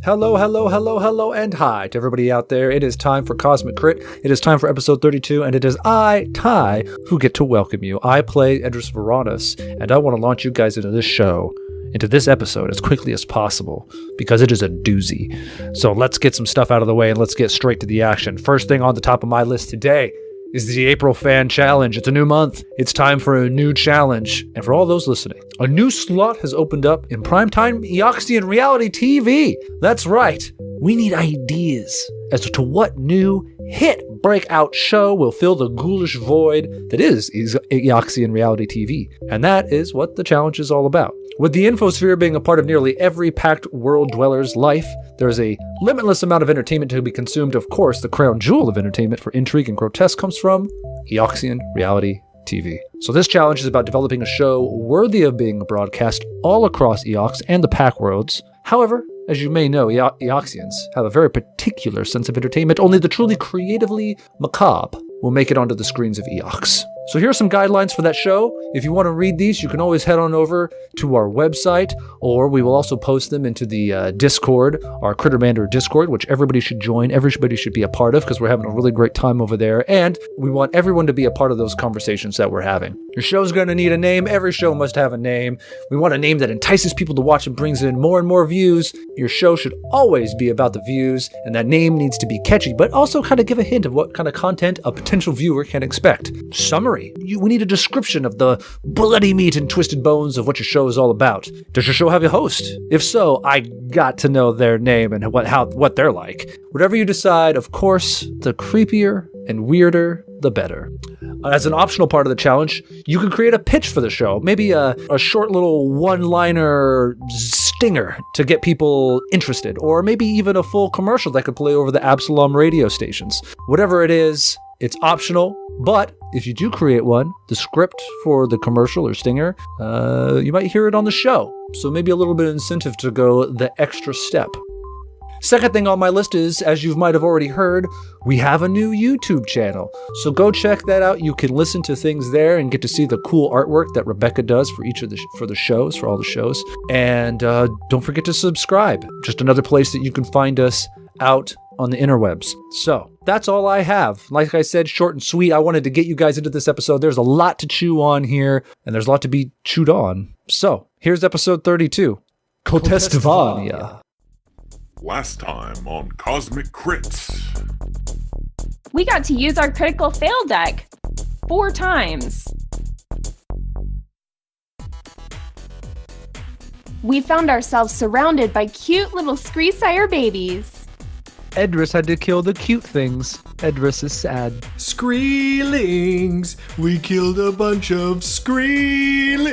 Hello, hello, hello, hello, and hi to everybody out there. It is time for Cosmic Crit. It is time for episode 32, and it is I, Ty, who get to welcome you. I play Edris Varanus, and I want to launch you guys into this show, into this episode, as quickly as possible, because it is a doozy. So let's get some stuff out of the way, and let's get straight to the action. First thing on the top of my list today is the April Fan Challenge. It's a new month. It's time for a new challenge. And for all those listening, a new slot has opened up in primetime Eoxian reality TV. That's right. We need ideas as to what new hit breakout show will fill the ghoulish void that is Eoxian reality TV. And that is what the challenge is all about. With the infosphere being a part of nearly every packed world dweller's life, there is a limitless amount of entertainment to be consumed. Of course, the crown jewel of entertainment for intrigue and grotesque comes from Eoxian reality TV. So this challenge is about developing a show worthy of being broadcast all across Eox and the pack worlds. However, as you may know, Eoxians have a very particular sense of entertainment. Only the truly creatively macabre will make it onto the screens of Eox. So here are some guidelines for that show. If you want to read these, you can always head on over to our website, or we will also post them into the Discord, our Crittermander Discord, which everybody should join. Everybody should be a part of, because we're having a really great time over there, and we want everyone to be a part of those conversations that we're having. Your show's going to need a name. Every show must have a name. We want a name that entices people to watch and brings in more and more views. Your show should always be about the views, and that name needs to be catchy, but also kind of give a hint of what kind of content a potential viewer can expect. Summary. We need a description of the bloody meat and twisted bones of what your show is all about. Does your show have a host? If so, I got to know their name and what they're like. Whatever you decide, of course, the creepier and weirder, the better. As an optional part of the challenge, you can create a pitch for the show. Maybe a short little one-liner stinger to get people interested. Or maybe even a full commercial that could play over the Absalom radio stations. Whatever it is, it's optional, but if you do create one, the script for the commercial or stinger, you might hear it on the show. So maybe a little bit of incentive to go the extra step. Second thing on my list is, as you might have already heard, we have a new YouTube channel. So go check that out. You can listen to things there and get to see the cool artwork that Rebecca does for for all the shows. And don't forget to subscribe. Just another place that you can find us out on the interwebs. So that's all I have. Like I said, short and sweet. I wanted to get you guys into this episode. There's a lot to chew on here, and there's a lot to be chewed on. So here's episode 32, Cultistvania. Last time on Cosmic Crits. We got to use our critical fail deck 4 times. We found ourselves surrounded by cute little Screesire babies. Edris had to kill the cute things. Edris is sad. Screelings! We killed a bunch of Screelings!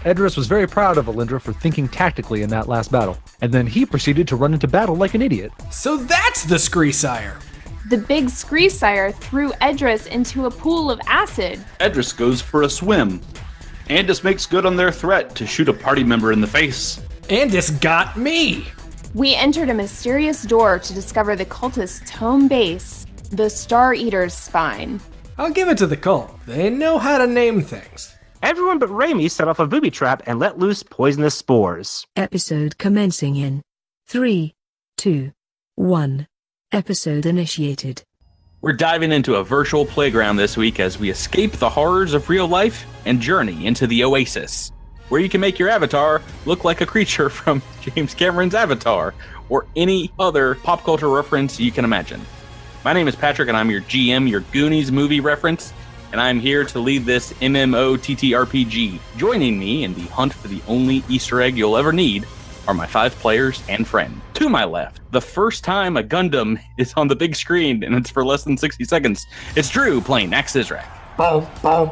Edris was very proud of Alindra for thinking tactically in that last battle, and then he proceeded to run into battle like an idiot. So that's the Screesire! The big Screesire threw Edris into a pool of acid. Edris goes for a swim. Andis makes good on their threat to shoot a party member in the face. Andis got me! We entered a mysterious door to discover the cultist's home base, the Star Eater's spine. I'll give it to the cult. They know how to name things. Everyone but Raimi set off a booby trap and let loose poisonous spores. Episode commencing in 3, 2, 1. Episode initiated. We're diving into a virtual playground this week as we escape the horrors of real life and journey into the Oasis, where you can make your avatar look like a creature from James Cameron's Avatar, or any other pop culture reference you can imagine. My name is Patrick, and I'm your GM, your Goonies movie reference, and I'm here to lead this MMOTTRPG. Joining me in the hunt for the only Easter egg you'll ever need are my 5 players and friend. To my left, the first time a Gundam is on the big screen, and it's for less than 60 seconds, it's Drew playing Axe Israk. Boom, boom.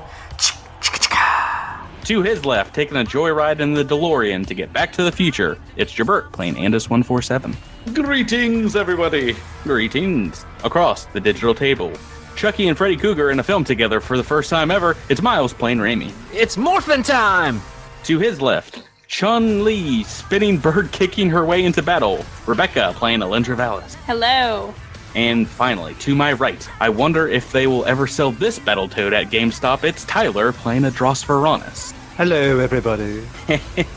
To his left, taking a joyride in the DeLorean to get back to the future, it's Jabert playing Andis 147. Greetings, everybody. Greetings. Across the digital table, Chucky and Freddy Cougar in a film together for the first time ever, it's Miles playing Raimi. It's morphin' time! To his left, Chun-Li spinning bird kicking her way into battle, Rebecca playing Alindra Vallis. Hello. And finally, to my right, I wonder if they will ever sell this Battletoad at GameStop, it's Tyler playing Adros Varanus. Hello, everybody.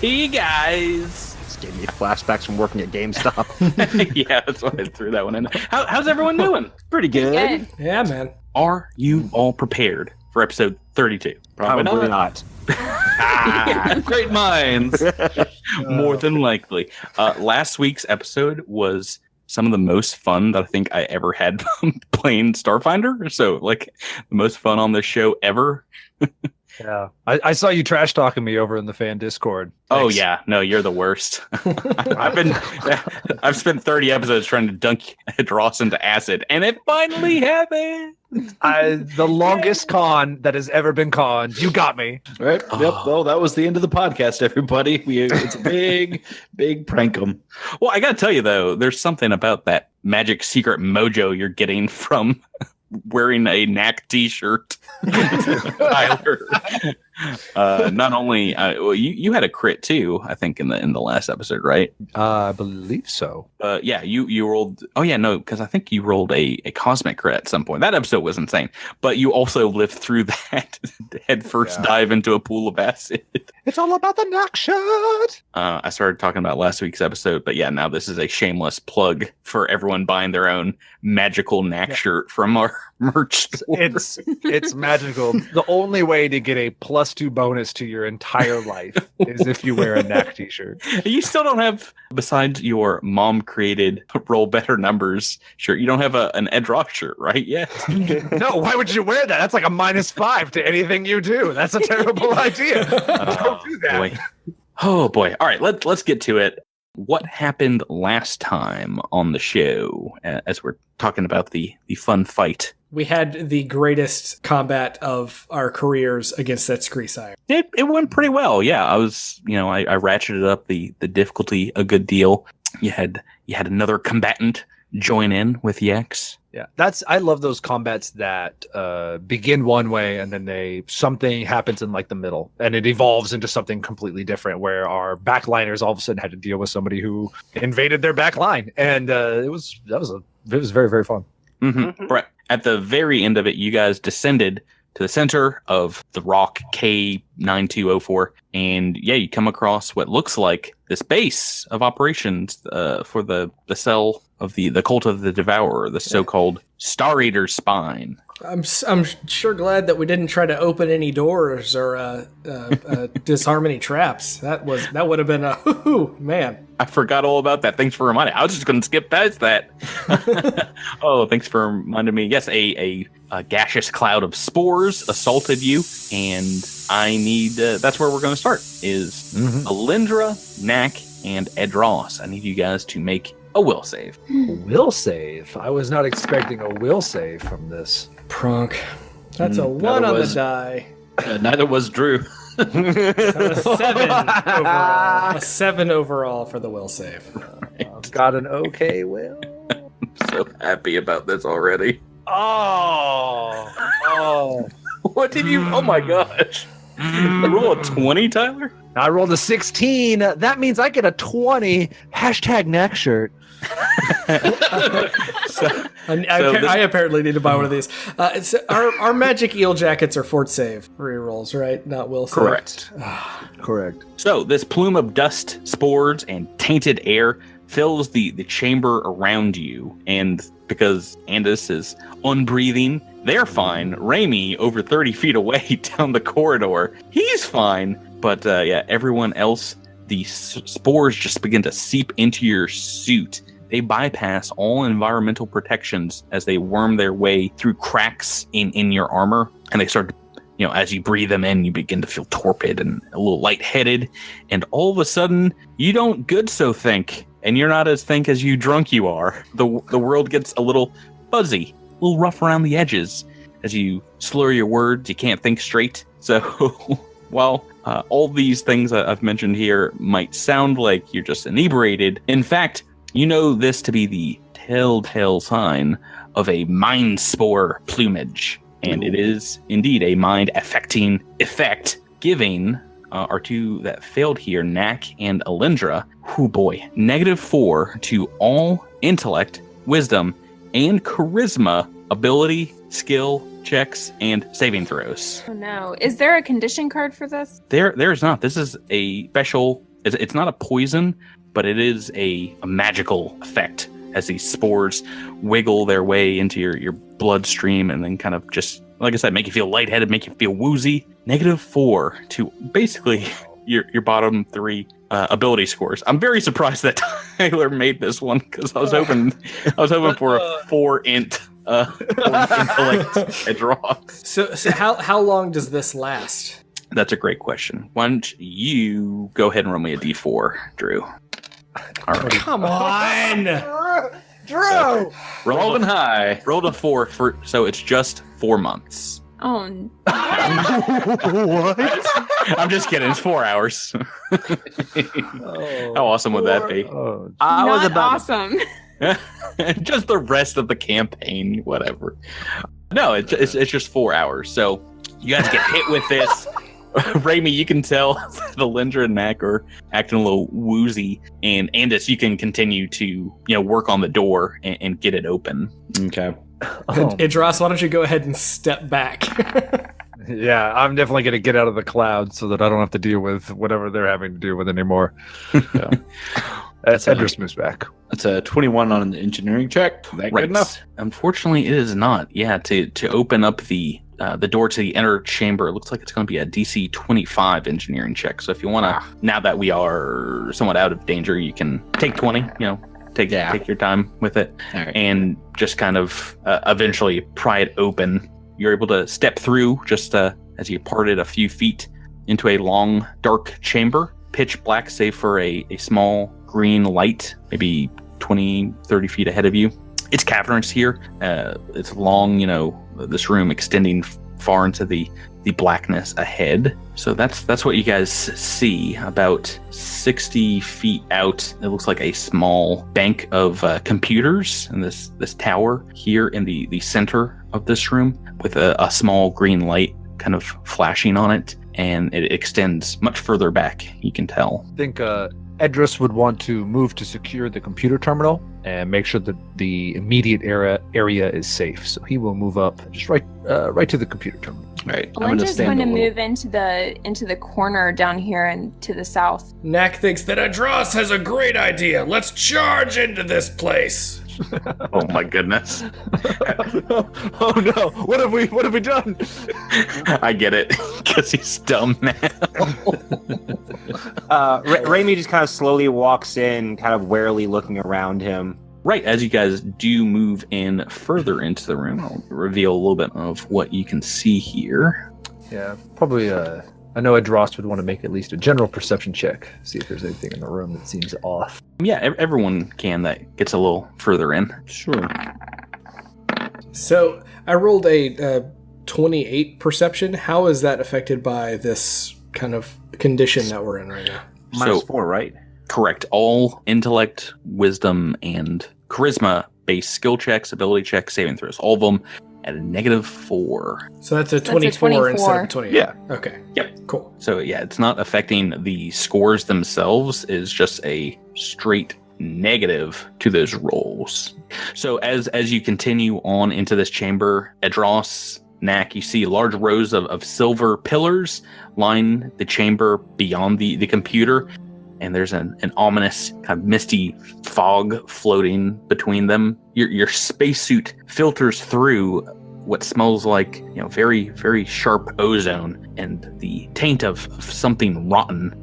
Hey guys! Gave me flashbacks from working at GameStop. Yeah, that's why I threw that one in. How's everyone doing? Pretty good. Good. Yeah, man. Are you all prepared for episode 32? Probably not. Great minds. More than likely. Last week's episode was some of the most fun that I think I ever had playing Starfinder. So, like, the most fun on this show ever. Yeah, I saw you trash talking me over in the fan Discord. Oh Thanks. yeah, no, you're the worst. I've spent 30 episodes trying to dunk Dross into acid, and it finally happened. The longest con that has ever been conned. You got me. Right? Yep. Well, that was the end of the podcast, everybody. It's a big prankum. Well, I gotta tell you though, there's something about that magic secret mojo you're getting from wearing a Knack t-shirt. Tyler. Not only well, you had a crit too, I think in the last episode, right? I believe so. Yeah, you rolled. Oh yeah, no, because I think you rolled a cosmic crit at some point. That episode was insane, but you also lived through that head first dive into a pool of acid. It's all about the Knack shot. I started talking about last week's episode, but yeah, now this is a shameless plug for everyone buying their own magical Knack shirt from our merch store. It's magical. The only way to get a +2 bonus to your entire life is if you wear a Knack t-shirt. You still don't have, besides your mom created roll better numbers shirt, you don't have an Ed Rock shirt, right? Yeah. No, why would you wear that? That's like a -5 to anything you do. That's a terrible idea. Don't do that. Boy. Oh boy. All right, let's get to it. What happened last time on the show as we're talking about the fun fight? We had the greatest combat of our careers against that Screesire. It went pretty well. Yeah, I was, I ratcheted up the difficulty a good deal. You had another combatant join in with Yex. Yeah, I love those combats that begin one way and then something happens in like the middle and it evolves into something completely different, where our backliners all of a sudden had to deal with somebody who invaded their backline, and it was very, very fun. Mm-hmm. Right. At the very end of it, you guys descended to the center of the rock K9204, and yeah, you come across what looks like this base of operations for the cell of the cult of the Devourer, the so-called Star Eater's spine. I'm sure glad that we didn't try to open any doors or disarm any traps. That would have been man. I forgot all about that. Thanks for reminding. I was just going to skip past that. Oh, thanks for reminding me. Yes, a gaseous cloud of spores assaulted you, and I need. That's where we're going to start. Is Alindra, Knack, and Edros. I need you guys to make a will save. A will save? I was not expecting a will save from this. Prunk. That's a 1 on the die. Neither was Drew. So a 7 overall. A 7 overall for the will save. I've got an okay will. I'm so happy about this already. Oh. What did you? Oh my gosh. You roll a 20, Tyler? I rolled a 16. That means I get a 20. #Knack shirt. I apparently need to buy one of these. Our magic eel jackets are fort save rerolls, right? Not will save. Correct. Correct. So this plume of dust, spores, and tainted air fills the chamber around you, and because Andis is unbreathing, they're fine. Raimi, over 30 feet away down the corridor, he's fine. But yeah, everyone else, the spores just begin to seep into your suit. They bypass all environmental protections as they worm their way through cracks in your armor, and they start to, as you breathe them in, you begin to feel torpid and a little lightheaded, and all of a sudden, you don't good so think, and you're not as think as you drunk you are. The world gets a little fuzzy, a little rough around the edges. As you slur your words, you can't think straight. So, while all these things I've mentioned here might sound like you're just inebriated, in fact, you know this to be the telltale sign of a mind spore plumage. And it is indeed a mind-affecting effect, giving our two that failed here, Knack and Alindra, oh boy, -4 to all intellect, wisdom, and charisma, ability, skill, checks, and saving throws. Oh no. Is there a condition card for this? There's not. This is a special It's not a poison, but it is a magical effect as these spores wiggle their way into your bloodstream and then kind of just, like I said, make you feel lightheaded, make you feel woozy. -4 to basically your bottom 3 ability scores. I'm very surprised that Tyler made this one because I was hoping for a 4 int intellect draw. So how long does this last? That's a great question. Why don't you go ahead and roll me a d4, Drew? All right. Come on, Drew! Rolling high. Rolled a 4 so it's just 4 months. Oh, What? I'm just kidding. It's 4 hours. How awesome would that be? I was not about awesome. Just the rest of the campaign, whatever. No, it's just 4 hours. So you guys get hit with this. Raimi, you can tell the Lindra and Mac are acting a little woozy, and Andis, you can continue to work on the door and get it open. Okay. Idros, why don't you go ahead and step back? Yeah, I'm definitely going to get out of the cloud so that I don't have to deal with whatever they're having to deal with anymore. Yeah. Edris moves back. That's a 21 on an engineering check. Is that good enough? Unfortunately, it is not. Yeah, to open up the door to the inner chamber, it looks like it's going to be a DC 25 engineering check. So if you want to, now that we are somewhat out of danger, you can take 20, take your time with it, right, and just kind of eventually pry it open. You're able to step through just as you parted a few feet into a long, dark chamber, pitch black save for a small green light, maybe 20, 30 feet ahead of you. It's cavernous here. It's long, this room extending far into the blackness ahead. So that's what you guys see. About 60 feet out, it looks like a small bank of computers in this tower here in the center of this room with a small green light kind of flashing on it. And it extends much further back, you can tell. I think Edris would want to move to secure the computer terminal and make sure that the immediate area is safe. So he will move up just right to the computer terminal. Right. Linda's going to move into the corner down here and to the south. Nak thinks that Idros has a great idea. Let's charge into this place. Oh my goodness. Oh no, what have we done? I get it, because he's dumb now. Raimi just kind of slowly walks in, kind of warily looking around him. Right, as you guys do move in further into the room, I'll reveal a little bit of what you can see here. Yeah, probably I know Edros would want to make at least a general perception check, see if there's anything in the room that seems off. Yeah, everyone can that gets a little further in. Sure. So I rolled a 28 perception. How is that affected by this kind of condition that we're in right now? -4, right? Correct. All intellect, wisdom, and charisma-based skill checks, ability checks, saving throws, all of them at a -4. So that's a So that's a 24 instead 24. of 28. Yeah. Okay. Yep. Cool. So yeah, it's not affecting the scores themselves. It's just a straight negative to those rolls. So as you continue on into this chamber, Edros, Nak, you see large rows of silver pillars line the chamber beyond the computer, and there's an ominous kind of misty fog floating between them. Your spacesuit filters through what smells like very, very sharp ozone and the taint of something rotten.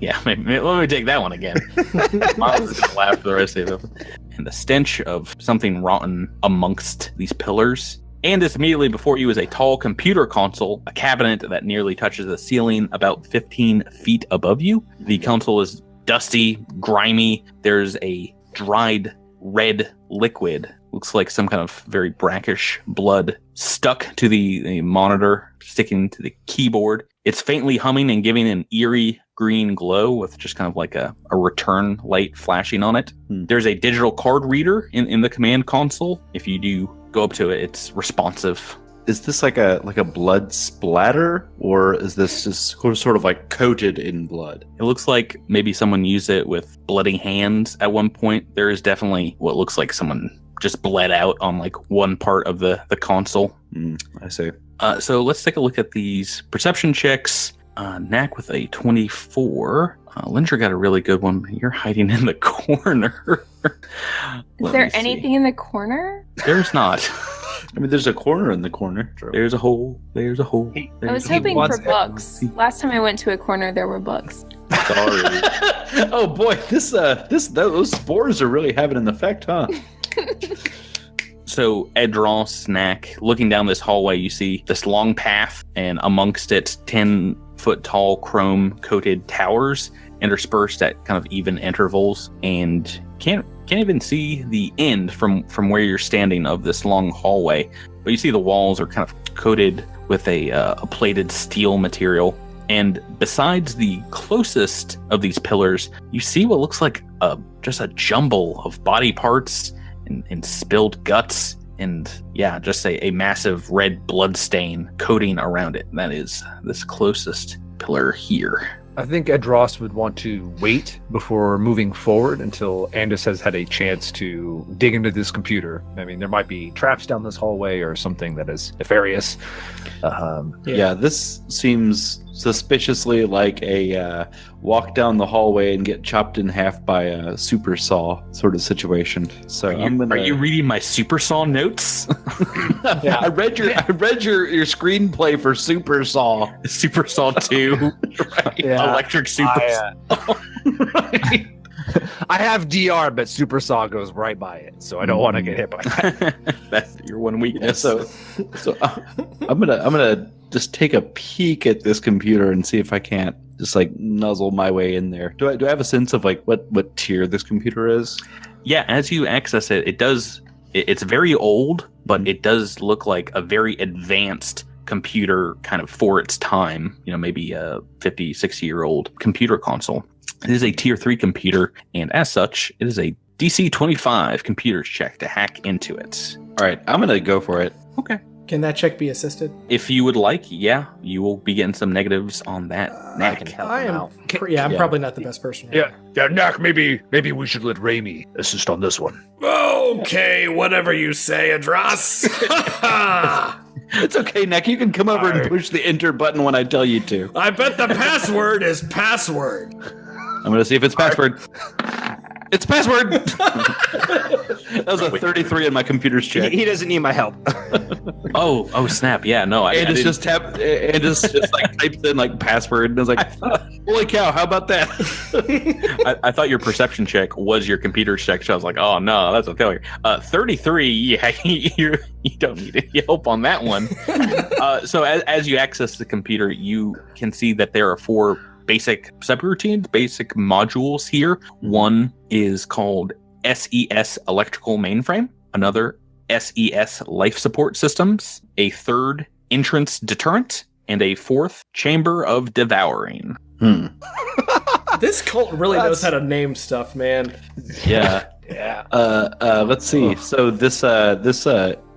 Yeah, let me take that one again. I was gonna laugh for the rest of it. And the stench of something rotten amongst these pillars. And this immediately before you is a tall computer console, a cabinet that nearly touches the ceiling about 15 feet above you. The console is dusty, grimy. There's a dried red liquid. Looks like some kind of very brackish blood stuck to the monitor, sticking to the keyboard. It's faintly humming and giving an eerie green glow with just kind of like a return light flashing on it. There's a digital card reader in the command console. If you do go up to it, it's responsive. Is this like a blood splatter, or is this just sort of like coated in blood? It looks like maybe someone used it with bloody hands at one point. There is definitely what looks like someone just bled out on like one part of the console. I see. So let's take a look at these perception checks. Nak with a 24. Lindra got a really good one. You're hiding in the corner. Is there anything in the corner? There's not. I mean, there's a corner in the corner. There's a hole. There's a hole. I was hoping for books. Last time I went to a corner, there were books. Sorry. Oh boy, those spores are really having an effect, huh? So Edron Snack, looking down this hallway, you see this long path, and amongst it, 10-foot tall chrome-coated towers interspersed at kind of even intervals, and can't even see the end from where you're standing of this long hallway. But you see the walls are kind of coated with a plated steel material. And besides the closest of these pillars, you see what looks like just a jumble of body parts and spilled guts, and just a massive red blood stain coating around it. And that is this closest pillar here. I think Edros would want to wait before moving forward until Andis has had a chance to dig into this computer. I mean, there might be traps down this hallway or something that is nefarious. Yeah, this seems suspiciously like a walk down the hallway and get chopped in half by a super saw sort of situation. So are you reading my super saw notes? Yeah, I read your screenplay for Super Saw. Super Saw 2. Right. Yeah. Electric Super Saw. Right. I have DR, but Super Saw goes right by it, so I don't want to get hit by that. That's your one weakness. So I'm gonna just take a peek at this computer and see if I can't just like nuzzle my way in there. Do I have a sense of like what tier this computer is? Yeah, as you access it, it's very old, but it does look like a very advanced computer kind of for its time, maybe a 50, 60-year-old computer console. It is a tier 3 computer, and as such, it is a DC 25 computers check to hack into it. All right, I'm going to go for it. Okay. Can that check be assisted? If you would like, you will be getting some negatives on that. I can help him out. I'm probably not the best person. Yeah, Knack, maybe we should let Raimi assist on this one. Okay, whatever you say, Adras. It's okay, Nick. You can come over and push the enter button when I tell you to. I bet the password is password. I'm going to see if it's password. It's password. That was a 33 in my computer's check. He doesn't need my help. Oh, snap. Yeah, no. And it's just like types in like password. And I was like, holy cow, how about that? I thought your perception check was your computer check. So I was like, oh, no, that's a failure. 33, yeah, you don't need any help on that one. So as you access the computer, you can see that there are 4 basic subroutines, basic modules here. One is called SES Electrical Mainframe, another SES Life Support Systems, a third Entrance Deterrent, and a fourth Chamber of Devouring. This cult really knows how to name stuff, man. Yeah. Let's see. So this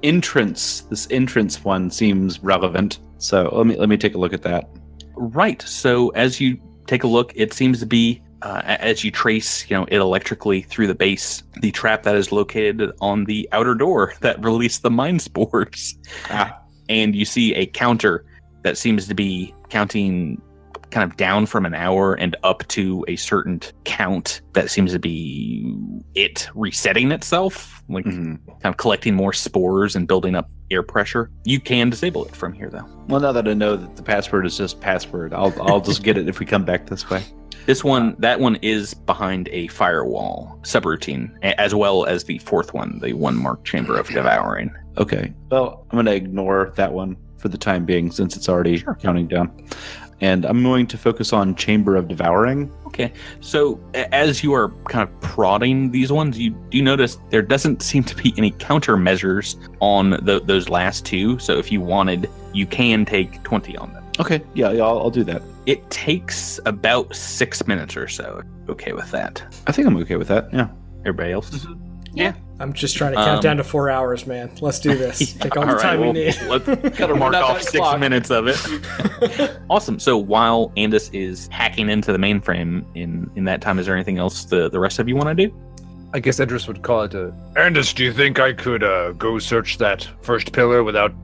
entrance one seems relevant. So let me take a look at that. Right. So as you take a look, it seems to be, as you trace, it electrically through the base, the trap that is located on the outer door that released the mind spores. And you see a counter that seems to be counting kind of down from an hour and up to a certain count that seems to be it resetting itself, like kind of collecting more spores and building up air pressure. You can disable it from here, though. Well, now that I know that the password is just password, I'll just get it if we come back this way. That one is behind a firewall subroutine, as well as the fourth one, the one marked Chamber of Devouring. Okay. Well, I'm going to ignore that one for the time being, since it's already counting down. And I'm going to focus on Chamber of Devouring. Okay. So as you are kind of prodding these ones, you do notice there doesn't seem to be any countermeasures on those last 2. So if you wanted, you can take 20 on them. Okay. Yeah, I'll do that. It takes about 6 minutes or so. Okay with that? I think I'm okay with that. Yeah. Everybody else? Yeah. I'm just trying to count down to 4 hours, man. Let's do this. Take all the time we need. Let's mark off 6 minutes of it. Awesome. So while Andis is hacking into the mainframe in that time, is there anything else the rest of you want to do? I guess Edris would call it Andis, do you think I could go search that first pillar without,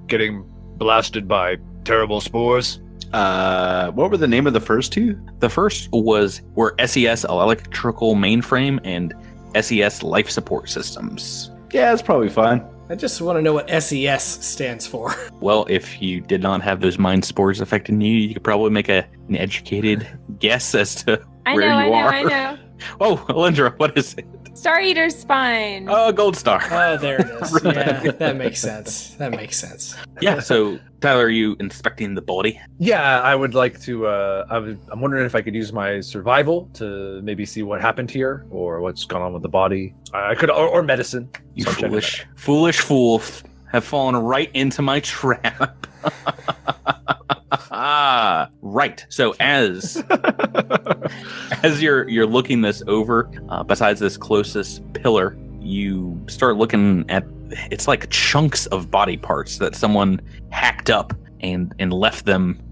getting blasted by terrible spores? What were the name of the first two? The first were SES Electrical Mainframe and SES Life Support Systems. Yeah, it's probably fine. I just want to know what SES stands for. Well, if you did not have those mind spores affecting you, you could probably make an educated guess as to where you are. I know. Oh, Alindra, what is it? Star Eater's spine. Oh, Gold Star. Oh, there it is. Yeah, that makes sense. Yeah, so Tyler, are you inspecting the body? Yeah, I would like to. I'm wondering if I could use my survival to maybe see what happened here or what's gone on with the body. I could, or medicine. You So I'm checking foolish fool, have fallen right into my trap. Right. So as you're looking this over, besides this closest pillar, you start looking at, it's like chunks of body parts that someone hacked up and left them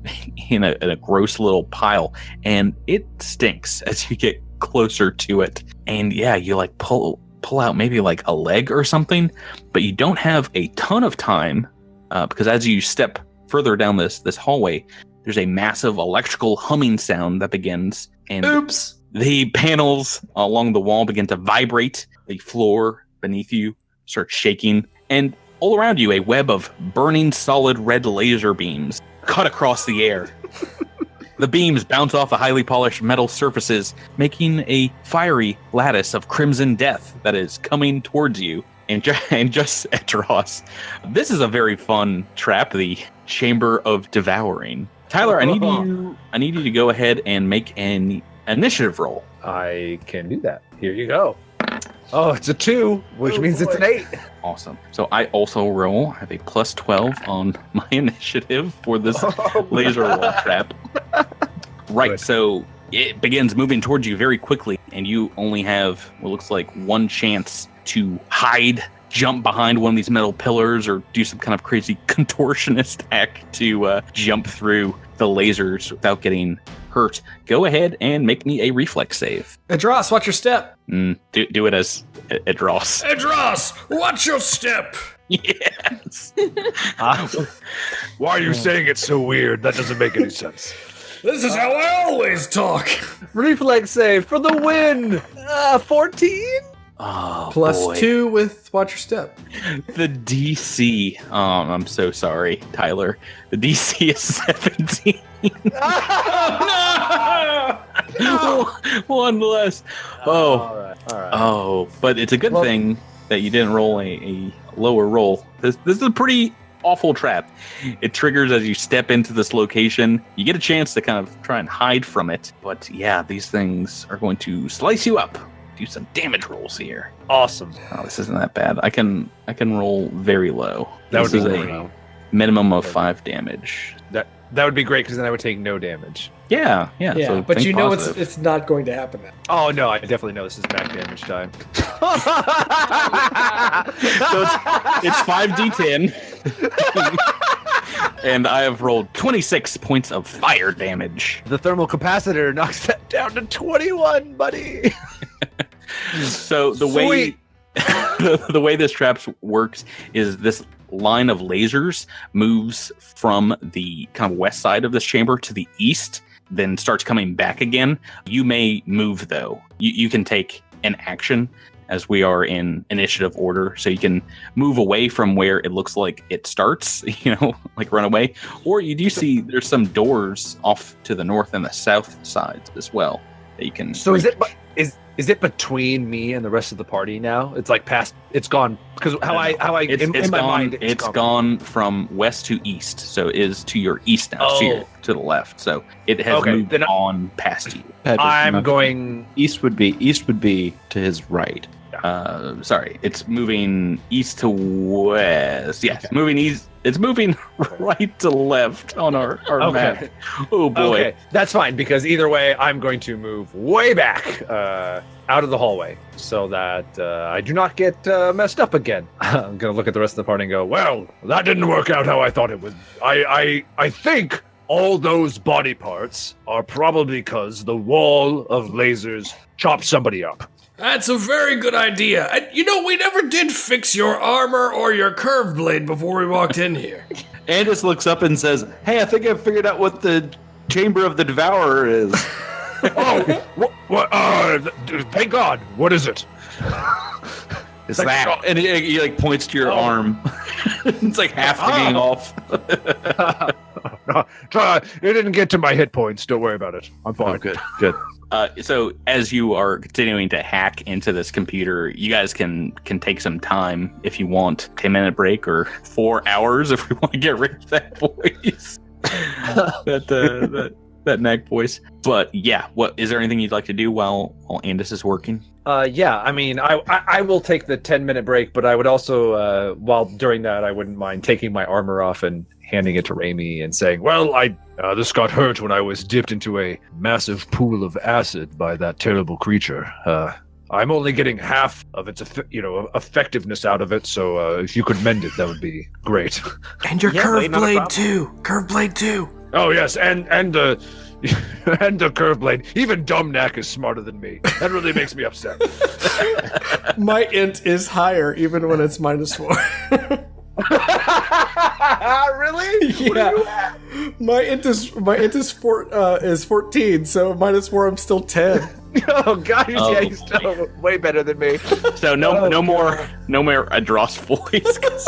in a gross little pile, and it stinks as you get closer to it. And yeah, you like pull out maybe like a leg or something, but you don't have a ton of time because as you step further down this hallway, there's a massive electrical humming sound that begins, and Oops. the panels along the wall begin to vibrate. The floor beneath you starts shaking, and all around you, a web of burning solid red laser beams cut across the air. The beams bounce off the highly polished metal surfaces, making a fiery lattice of crimson death that is coming towards you. And just Etros, this is a very fun trap, the Chamber of Devouring. Tyler, I need you to go ahead and make an initiative roll. I can do that. Here you go. Oh, it's a 2, which means it's an 8. Awesome. So I also roll. I have a plus 12 on my initiative for this laser wall trap. Right. Good. So it begins moving towards you very quickly, and you only have what looks like one chance to hide, jump behind one of these metal pillars, or do some kind of crazy contortionist act to jump through the lasers without getting hurt. Go ahead and make me a reflex save. Adros, watch your step. Do it as Edros. Adros, watch your step. Yes. Why are you saying it so weird? That doesn't make any sense. This is how I always talk. Reflex save for the win. 14. Oh, Plus boy. 2 with watch your step. The DC. I'm so sorry, Tyler. The DC is 17. One less. Oh. All right. Oh, but it's a good thing that you didn't roll a lower roll. This is a pretty awful trap. It triggers as you step into this location. You get a chance to kind of try and hide from it. But yeah, these things are going to slice you up. Do some damage rolls here. Awesome. Oh, this isn't that bad. I can roll very low. That This would be is great. a minimum of 5 damage. That would be great because then I would take no damage. Yeah. Yeah, So but think you know positive. it's not going to happen then. Oh no, I definitely know this is back damage time. So it's 5d10. And I have rolled 26 points of fire damage. The thermal capacitor knocks that down to 21, buddy. So the way the way this trap works is this line of lasers moves from the kind of west side of this chamber to the east, then starts coming back again. You may move though. You can take an action as we are in initiative order, so you can move away from where it looks like it starts, like run away. Or you do see there's some doors off to the north and the south sides as well that you can. So break. is it between me and the rest of the party now? It's like past. It's gone because how I It's in my gone. mind It's gone from west to east, so it is to your east now, to the left. So it has moved on past you. Patrick, I'm going. East would be to his right. Sorry, it's moving east to west. Yes, moving east. It's moving right to left on our map. Oh boy. Okay, that's fine because either way, I'm going to move way back out of the hallway so that I do not get messed up again. I'm going to look at the rest of the party and go, well, that didn't work out how I thought it would. I think all those body parts are probably because the wall of lasers chopped somebody up. That's a very good idea. And, we never did fix your armor or your curved blade before we walked in here. Andis looks up and says, "Hey, I think I figured out what the chamber of the Devourer is." Thank God. What is it? It's that. And he like points to your arm. It's like half hanging off. It didn't get to my hit points. Don't worry about it. I'm fine. Oh, good. So as you are continuing to hack into this computer, you guys can take some time if you want. 10-minute break or 4 hours if we want to get rid of that voice. that neck voice. But yeah, what is there anything you'd like to do while Andis is working? Yeah, I mean, I will take the 10-minute break, but I would also, while during that, I wouldn't mind taking my armor off and handing it to Raimi and saying, well, this got hurt when I was dipped into a massive pool of acid by that terrible creature. I'm only getting half of its, effectiveness out of it, so if you could mend it, that would be great. And your curved blade too. Curved blade too. Oh yes, and the and the curved blade. Even Dumb-Knack is smarter than me. That really makes me upset. My int is higher even when it's -4. Really? Yeah. My int is 14, so -4 I'm still 10. Oh God, you're still way better than me. So no more Adros voice. 'Cause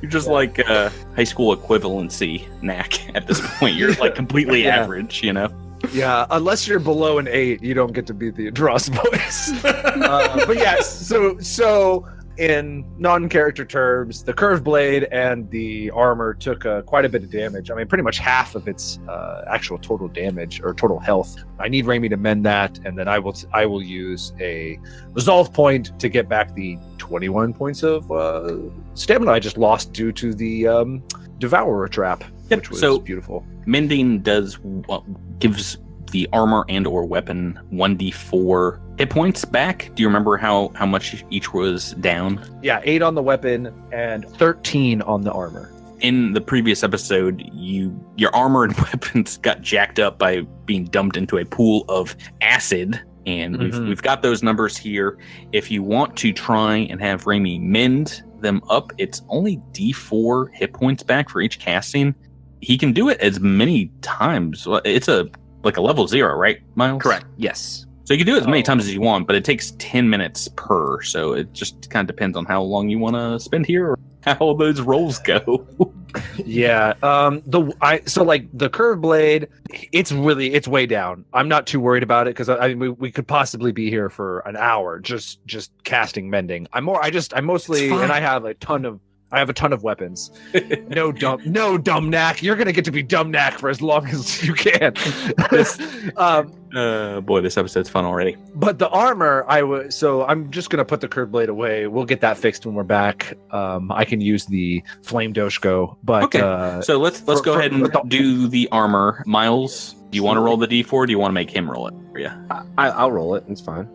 you're just like high school equivalency knack at this point. You're like completely average, Yeah, unless you're below an 8, you don't get to be the Adros voice. But yes, so in non-character terms, the curved blade and the armor took quite a bit of damage. I mean, pretty much half of its actual total damage or total health. I need Raimi to mend that, and then I will use a resolve point to get back the 21 points of stamina I just lost due to the Devourer trap, which was beautiful. Mending gives the armor and or weapon 1d4 hit points back. Do you remember how much each was down? Yeah, 8 on the weapon and 13 on the armor. In the previous episode, your armor and weapons got jacked up by being dumped into a pool of acid, and we've got those numbers here. If you want to try and have Raimi mend them up, it's only d4 hit points back for each casting. He can do it as many times. It's like a level 0, right, Miles? Correct. Yes. So you can do it as many times as you want, but it takes 10 minutes per. So it just kind of depends on how long you want to spend here or how those rolls go. Yeah. So the curved blade, it's way down. I'm not too worried about it because we could possibly be here for an hour just casting mending. I have a ton of weapons. No Dumb-Knack. You're gonna get to be Dumb-Knack for as long as you can. Boy, this episode's fun already. But the armor, so I'm just gonna put the curved blade away. We'll get that fixed when we're back. I can use the flame doshko. But okay. So let's go ahead and do the armor. Miles, do you want to roll the d4? Or do you want to make him roll it for you? I'll roll it. It's fine.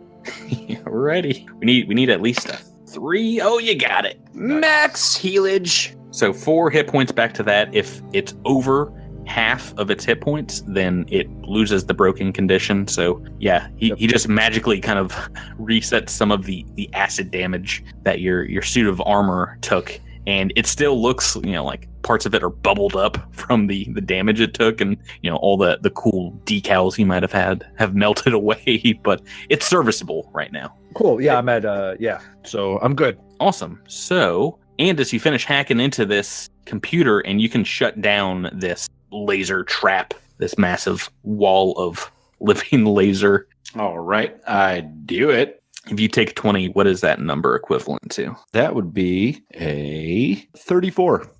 Ready? We need at least a 3. Oh, you got it. Max healage. So 4 hit points back to that. If it's over half of its hit points, then it loses the broken condition. So yeah, he just magically kind of resets some of the acid damage that your suit of armor took, and it still looks like parts of it are bubbled up from the damage it took, and all the cool decals he might have melted away, but it's serviceable right now. Cool. Yeah, I'm at so I'm good. Awesome. So, and as you finish hacking into this computer, and you can shut down this laser trap, this massive wall of living laser. All right, I do it. If you take 20, what is that number equivalent to? That would be a 34.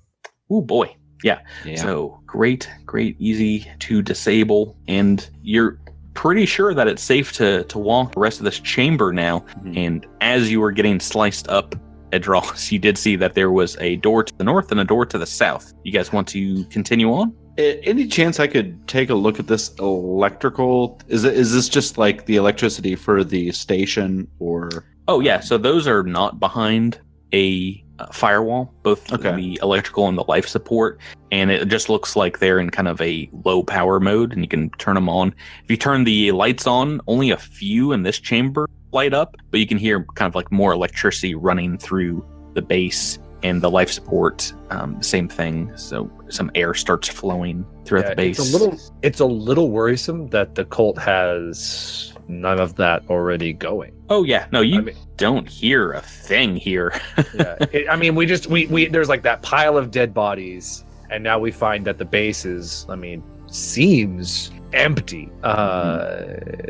Oh boy. Yeah. So great, easy to disable, and you're pretty sure that it's safe to walk the rest of this chamber now. Mm-hmm. And as you were getting sliced up, Edros, you did see that there was a door to the north and a door to the south. You guys want to continue on? Any chance I could take a look at this electrical? Is this just like the electricity for the station, or? Oh yeah, so those are not behind a firewall, both Okay. the electrical and the life support, and it just looks like they're in kind of a low power mode, and you can turn them on. If you turn the lights on, only a few in this chamber light up, but you can hear kind of like more electricity running through the base. And the life support, same thing. So some air starts flowing throughout the base. It's a little worrisome that the cult has none of that already going. Oh yeah, no, you don't hear a thing here. Yeah, we there's like that pile of dead bodies, and now we find that the base is, seems empty.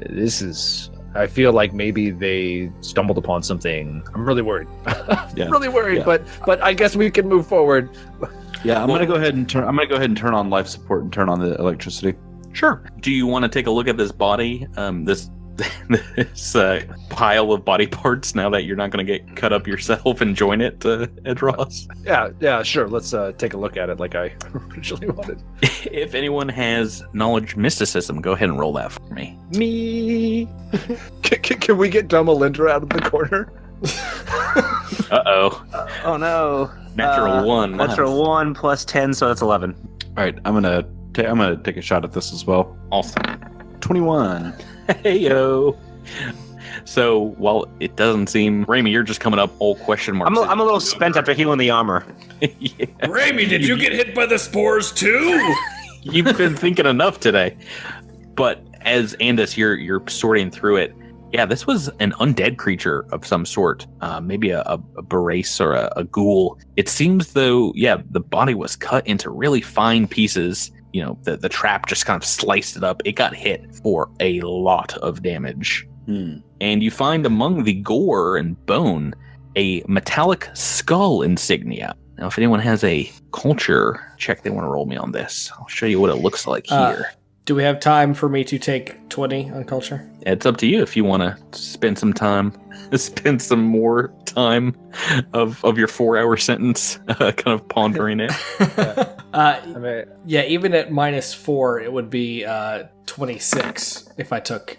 This is. I feel like maybe they stumbled upon something. I'm really worried. I'm really worried, but I guess we can move forward. Yeah, I'm gonna go ahead and turn on life support and turn on the electricity. Sure. Do you want to take a look at this body? This pile of body parts. Now that you're not going to get cut up yourself and join it, Ed Ross. Yeah, sure. Let's take a look at it like I originally wanted. If anyone has knowledge mysticism, go ahead and roll that for me. Me. Can we get dumb Alindra out of the corner? Uh-oh. Oh no. Natural 1. Natural 1 plus 10, so that's 11. All right, I'm gonna take a shot at this as well. Awesome. 21. Hey-yo. So, while it doesn't seem... Raimi, you're just coming up all question marks. I'm a little spent after healing the armor. Yeah. Raimi, did you get hit by the spores too? You've been thinking enough today. But as Andis, you're sorting through it. Yeah, this was an undead creature of some sort. Maybe a Barace or a ghoul. It seems though, the body was cut into really fine pieces. You know, the trap just kind of sliced it up. It got hit for a lot of damage. And you find among the gore and bone a metallic skull insignia. Now, if anyone has a culture check they want to roll me on this, I'll show you what it looks like here. Do we have time for me to take 20 on culture? It's up to you if you want to spend some more time of your 4-hour sentence kind of pondering it. Even at -4, it would be 26 if I took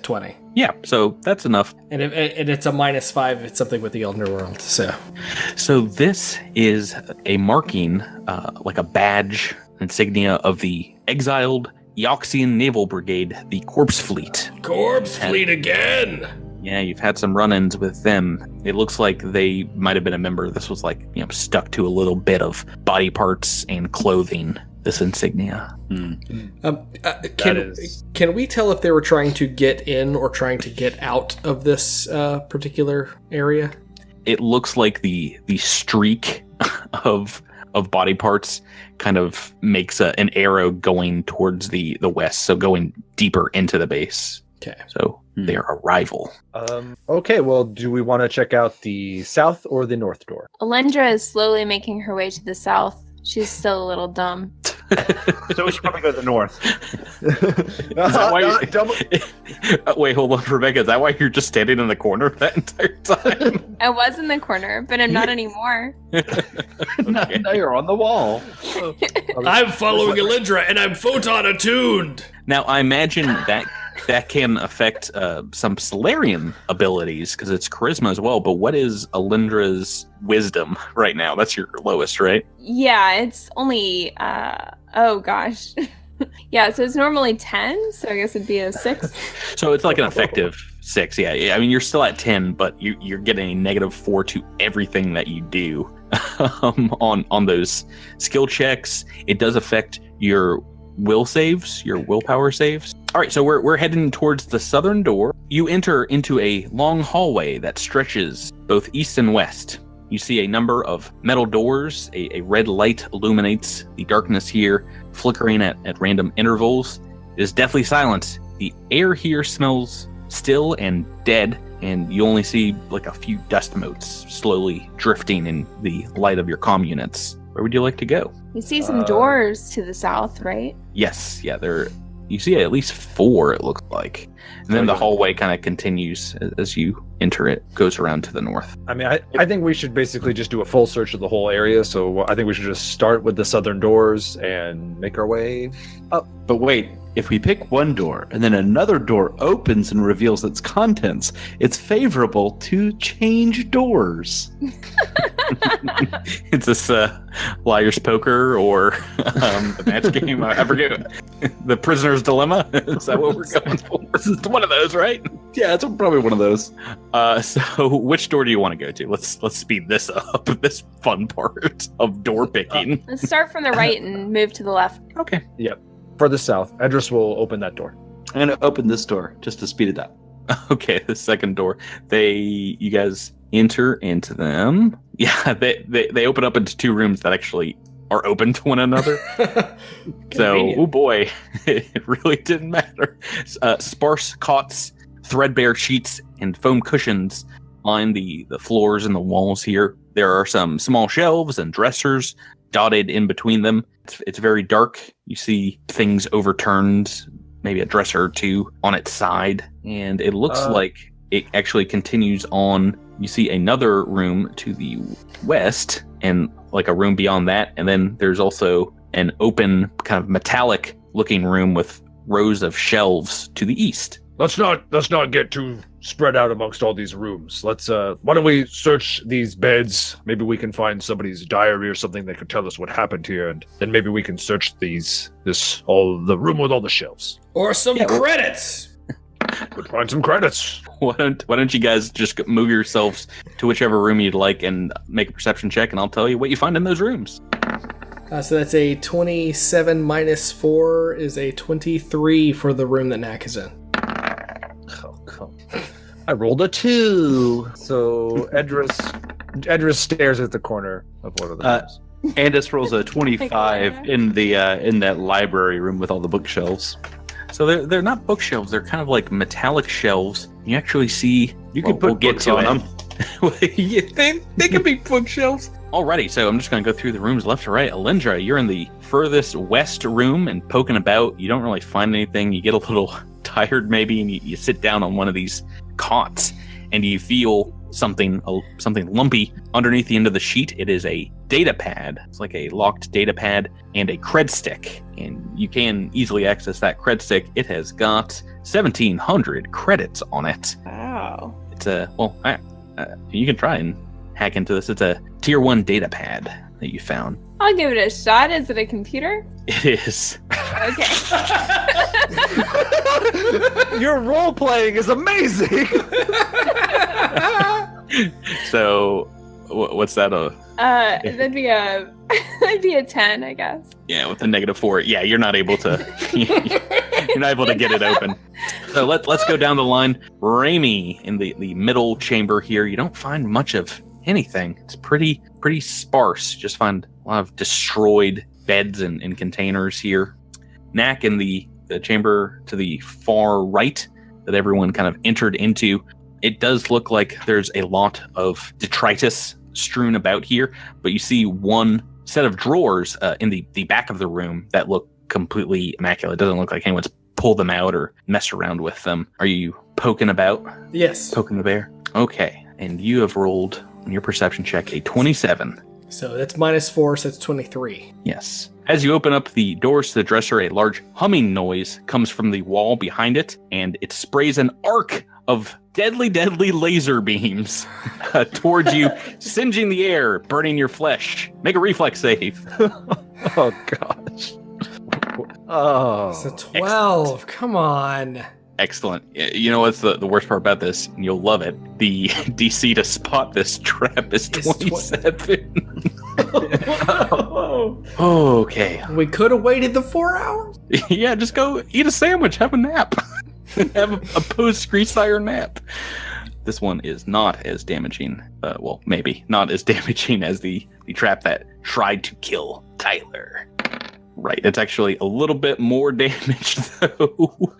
20. Yeah, so that's enough. And it's a -5 if it's something with the Underworld. So this is a marking, like a badge insignia of the exiled Yoxian Naval Brigade, the Corpse Fleet. Corpse Fleet again! Yeah, you've had some run-ins with them. It looks like they might have been a member. This was stuck to a little bit of body parts and clothing, this insignia. Can we tell if they were trying to get in or trying to get out of this particular area? It looks like the streak of body parts kind of makes an arrow going towards the west, so going deeper into the base. Okay. So they're a rival. Okay, well, do we want to check out the south or the north door? Alindra is slowly making her way to the south. She's still a little dumb. So we should probably go to the north. Wait, hold on, Rebecca. Is that why you're just standing in the corner that entire time? I was in the corner, but I'm not anymore. Okay. Now you're on the wall. I'm following Alindra and I'm photon attuned. Now, I imagine that can affect some Solarian abilities because it's charisma as well. But what is Alindra's wisdom right now? That's your lowest, right? Yeah, it's only, oh gosh. Yeah, so it's normally 10, so I guess it'd be a 6. So it's like an effective 6, yeah. I mean, you're still at 10, but you're getting a -4 to everything that you do on those skill checks. It does affect your will saves, your willpower saves. All right, so we're heading towards the southern door. You enter into a long hallway that stretches both east and west. You see a number of metal doors. A red light illuminates the darkness here, flickering at random intervals. It is deathly silent. The air here smells still and dead, and you only see like a few dust motes slowly drifting in the light of your comm units. Where would you like to go? You see some doors to the south, right? Yes, yeah, you see at least 4, it looks like. And then the hallway kind of continues as you enter it goes around to the north. I mean, I think we should basically just do a full search of the whole area. So I think we should just start with the southern doors and make our way up. But wait, if we pick one door and then another door opens and reveals its contents, it's favorable to change doors. It's this Liar's Poker or the match game. I forget. The Prisoner's Dilemma. Is that what we're going for? It's one of those, right? Yeah, it's probably one of those. So which door do you want to go to? Let's speed this up. This fun part of door picking. Let's start from the right and move to the left. Okay. Yep. For the south, Edris will open that door. I'm going to open this door just to speed it up. Okay, the second door. You guys enter into them. Yeah, they open up into two rooms that actually are open to one another. So, oh boy, it really didn't matter. Sparse cots, threadbare sheets, and foam cushions line the floors and the walls here. There are some small shelves and dressers dotted in between them. It's very dark. You see things overturned, maybe a dresser or two on its side, and it looks like it actually continues on. You see another room to the west and like a room beyond that, and then there's also an open kind of metallic looking room with rows of shelves to the east. Let's not get too spread out amongst all these rooms. Why don't we search these beds? Maybe we can find somebody's diary or something that could tell us what happened here, and then maybe we can search the room with all the shelves. Or some credits. Could find some credits. Why don't you guys just move yourselves to whichever room you'd like and make a perception check, and I'll tell you what you find in those rooms. So that's a 27 minus 4 is a 23 for the room that Knack is in. Oh, come. I rolled a 2. So Edris stares at the corner of one of the rooms. Andis rolls a 25 in that library room with all the bookshelves. So they're not bookshelves. They're kind of like metallic shelves. You actually see. You could put books on them. they could be bookshelves. Alrighty, so I'm just going to go through the rooms left to right. Alindra, you're in the furthest west room and poking about. You don't really find anything. You get a little tired maybe, and you sit down on one of these cots, and you feel something lumpy underneath the end of the sheet. It is a data pad. It's like a locked data pad and a cred stick, and you can easily access that cred stick. It has got 1,700 credits on it. Wow. It's you can try and hack into this. It's a tier 1 data pad that you found. I'll give it a shot. Is it a computer? It is. Okay. Your role playing is amazing. So, what's that? That'd be a 10, I guess. Yeah, with a -4. Yeah, you're not able to. You're not able to get it open. So let's go down the line. Raimi in the middle chamber here. You don't find much of anything. It's pretty sparse. You just find a lot of destroyed beds and containers here. Knack in the chamber to the far right that everyone kind of entered into. It does look like there's a lot of detritus strewn about here, but you see one set of drawers in the back of the room that look completely immaculate. It doesn't look like anyone's pulled them out or messed around with them. Are you poking about? Yes. Poking the bear? Okay. And you have rolled on your perception check a 27. So that's -4, so that's 23. Yes. As you open up the doors to the dresser, a large humming noise comes from the wall behind it, and it sprays an arc of deadly laser beams towards you, singeing the air, burning your flesh. Make a reflex save. Oh, gosh. Oh. So 12. Come on. Excellent. You know what's the worst part about this? And you'll love it. The DC to spot this trap is 27. Okay. We could have waited the 4 hours. Yeah, just go eat a sandwich, have a nap. Have a post-Greasefire nap. This one is not as damaging. Well, maybe not as damaging as the trap that tried to kill Tyler. Right, it's actually a little bit more damage, though,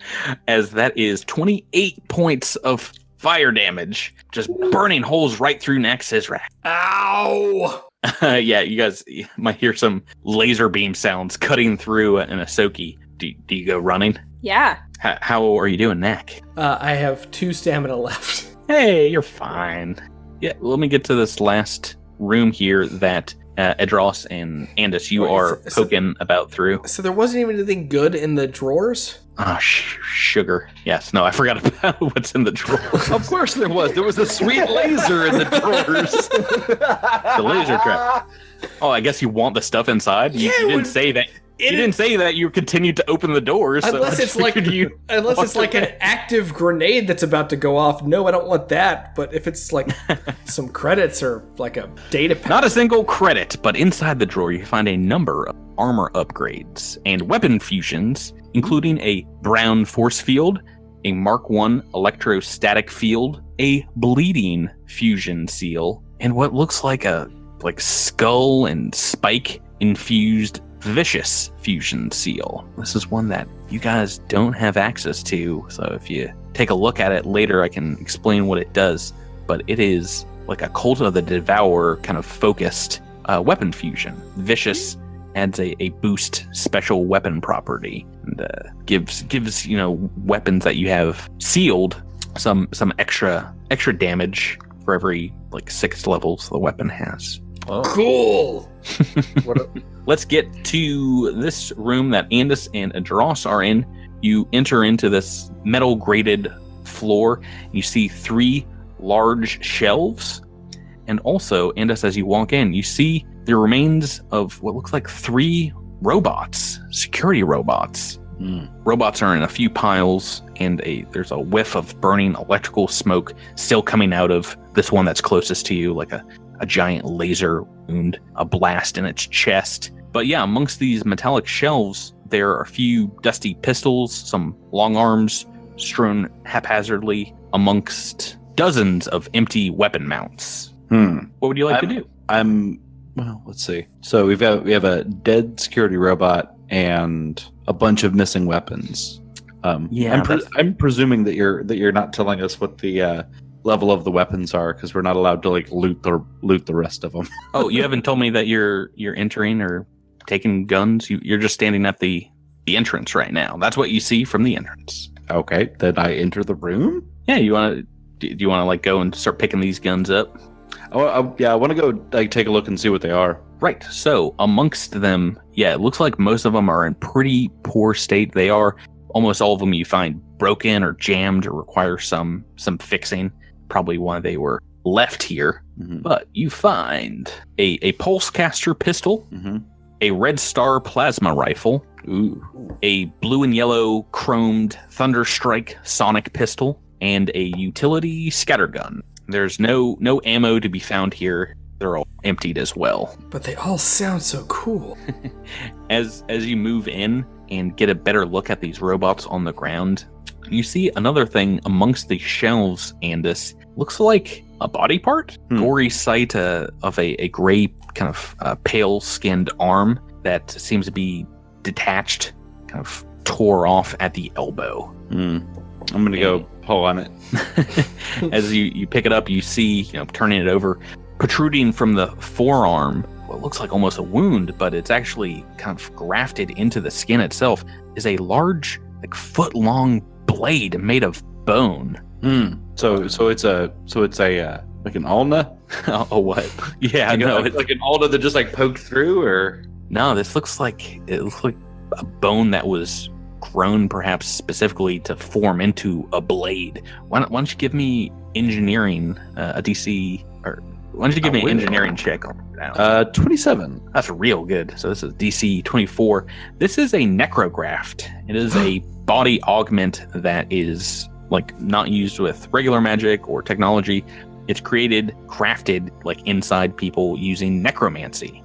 as that is 28 points of fire damage, just burning holes right through Nax's rack. Ow! Yeah, you guys might hear some laser beam sounds cutting through an Ahsoki. Do you go running? Yeah. How are you doing, Nak? I have 2 stamina left. Hey, you're fine. Yeah, let me get to this last room here that Edros and Andis, you are poking about through. So there wasn't even anything good in the drawers? Ah, sugar. Yes, no, I forgot about what's in the drawers. Of course there was. There was a sweet laser in the drawers. The laser trap. Oh, I guess you want the stuff inside? You didn't say that. You didn't say that you continued to open the doors. Unless it's like an active grenade that's about to go off. No, I don't want that. But if it's like some credits or like a data pack. Not a single credit, but inside the drawer you find a number of armor upgrades and weapon fusions, including a brown force field, a Mark I electrostatic field, a bleeding fusion seal, and what looks like a skull and spike infused vicious fusion seal. This is one that you guys don't have access to, so if you take a look at it later, I can explain what it does. But it is like a Cult of the Devourer kind of focused weapon fusion. Vicious adds a boost special weapon property and gives weapons that you have sealed some extra damage for every 6 levels the weapon has. Oh. Cool. Let's get to this room that Andis and Adros are in. You enter into this metal grated floor. And you see 3 large shelves. And also, Andis, as you walk in, you see the remains of what looks like 3 robots, security robots. Robots are in a few piles, and there's a whiff of burning electrical smoke still coming out of this one that's closest to you, like a giant laser wound, a blast in its chest. But yeah, amongst these metallic shelves, there are a few dusty pistols, some long arms strewn haphazardly amongst dozens of empty weapon mounts. What would you like to do? Well, let's see. So we have a dead security robot and a bunch of missing weapons. I'm presuming that you're not telling us what the level of the weapons are, because we're not allowed to loot the rest of them. Oh, you haven't told me that you're entering or taking guns. You're just standing at the entrance right now. That's what you see from the entrance. Okay, then I enter the room. Yeah, do you want to go and start picking these guns up? I want to go take a look and see what they are. Right. So amongst them, it looks like most of them are in pretty poor state. They are almost all of them you find broken or jammed or require some fixing. Probably why they were left here. But you find a pulse caster pistol, a Red Star plasma rifle, a blue and yellow chromed Thunderstrike sonic pistol, and a utility scattergun. There's no ammo to be found here. They're all emptied as well. But they all sound so cool. As you move in and get a better look at these robots on the ground, you see another thing amongst the shelves, Andis. Looks like a body part. Gory sight of a gray kind of pale-skinned arm that seems to be detached, kind of tore off at the elbow. I'm going to go pull on it. As you pick it up, you see, turning it over, protruding from the forearm, what looks like almost a wound, but it's actually kind of grafted into the skin itself, is a large, foot-long blade made of bone. So it's like an ulna? A what? Yeah, it's like an ulna that just poked through, or no? This looks like a bone that was grown perhaps specifically to form into a blade. Why don't you give me engineering, a DC, or why don't you give me an engineering check on that? 27. That's real good. So this is DC 24. This is a necrograft. It is a body augment that is not used with regular magic or technology. It's crafted inside people using necromancy.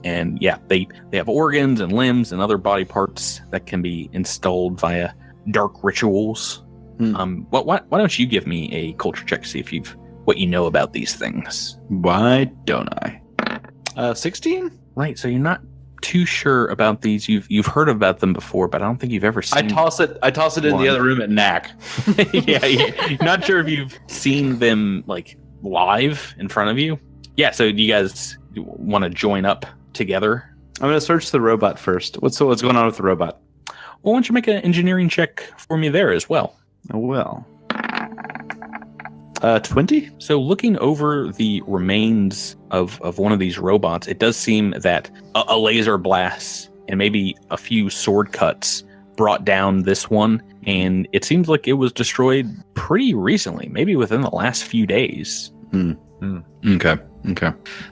And they have organs and limbs and other body parts that can be installed via dark rituals. Why don't you give me a culture check to see if what you know about these things? Why don't I? 16? Right, so you're not too sure about these. You've heard about them before, but I don't think you've ever seen. I toss it in the other room at Knack. You're not sure if you've seen them live in front of you. Yeah, so do you guys want to join up together? I'm going to search the robot first. What's going on with the robot? Well, why don't you make an engineering check for me there as well? Oh, well. 20. So looking over the remains of one of these robots, it does seem that a laser blast and maybe a few sword cuts brought down this one, and it seems like it was destroyed pretty recently, maybe within the last few days. Okay.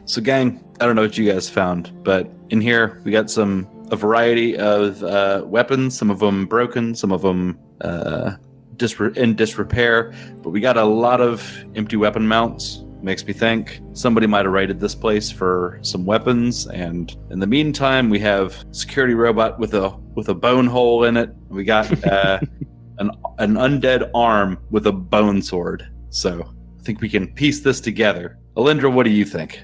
So, gang, I don't know what you guys found, but in here we got a variety of weapons. Some of them broken, some of them in disrepair, but we got a lot of empty weapon mounts. Makes me think somebody might have raided this place for some weapons, and in the meantime, we have security robot with a bone hole in it. We got an undead arm with a bone sword. So I think we can piece this together. Alindra, what do you think?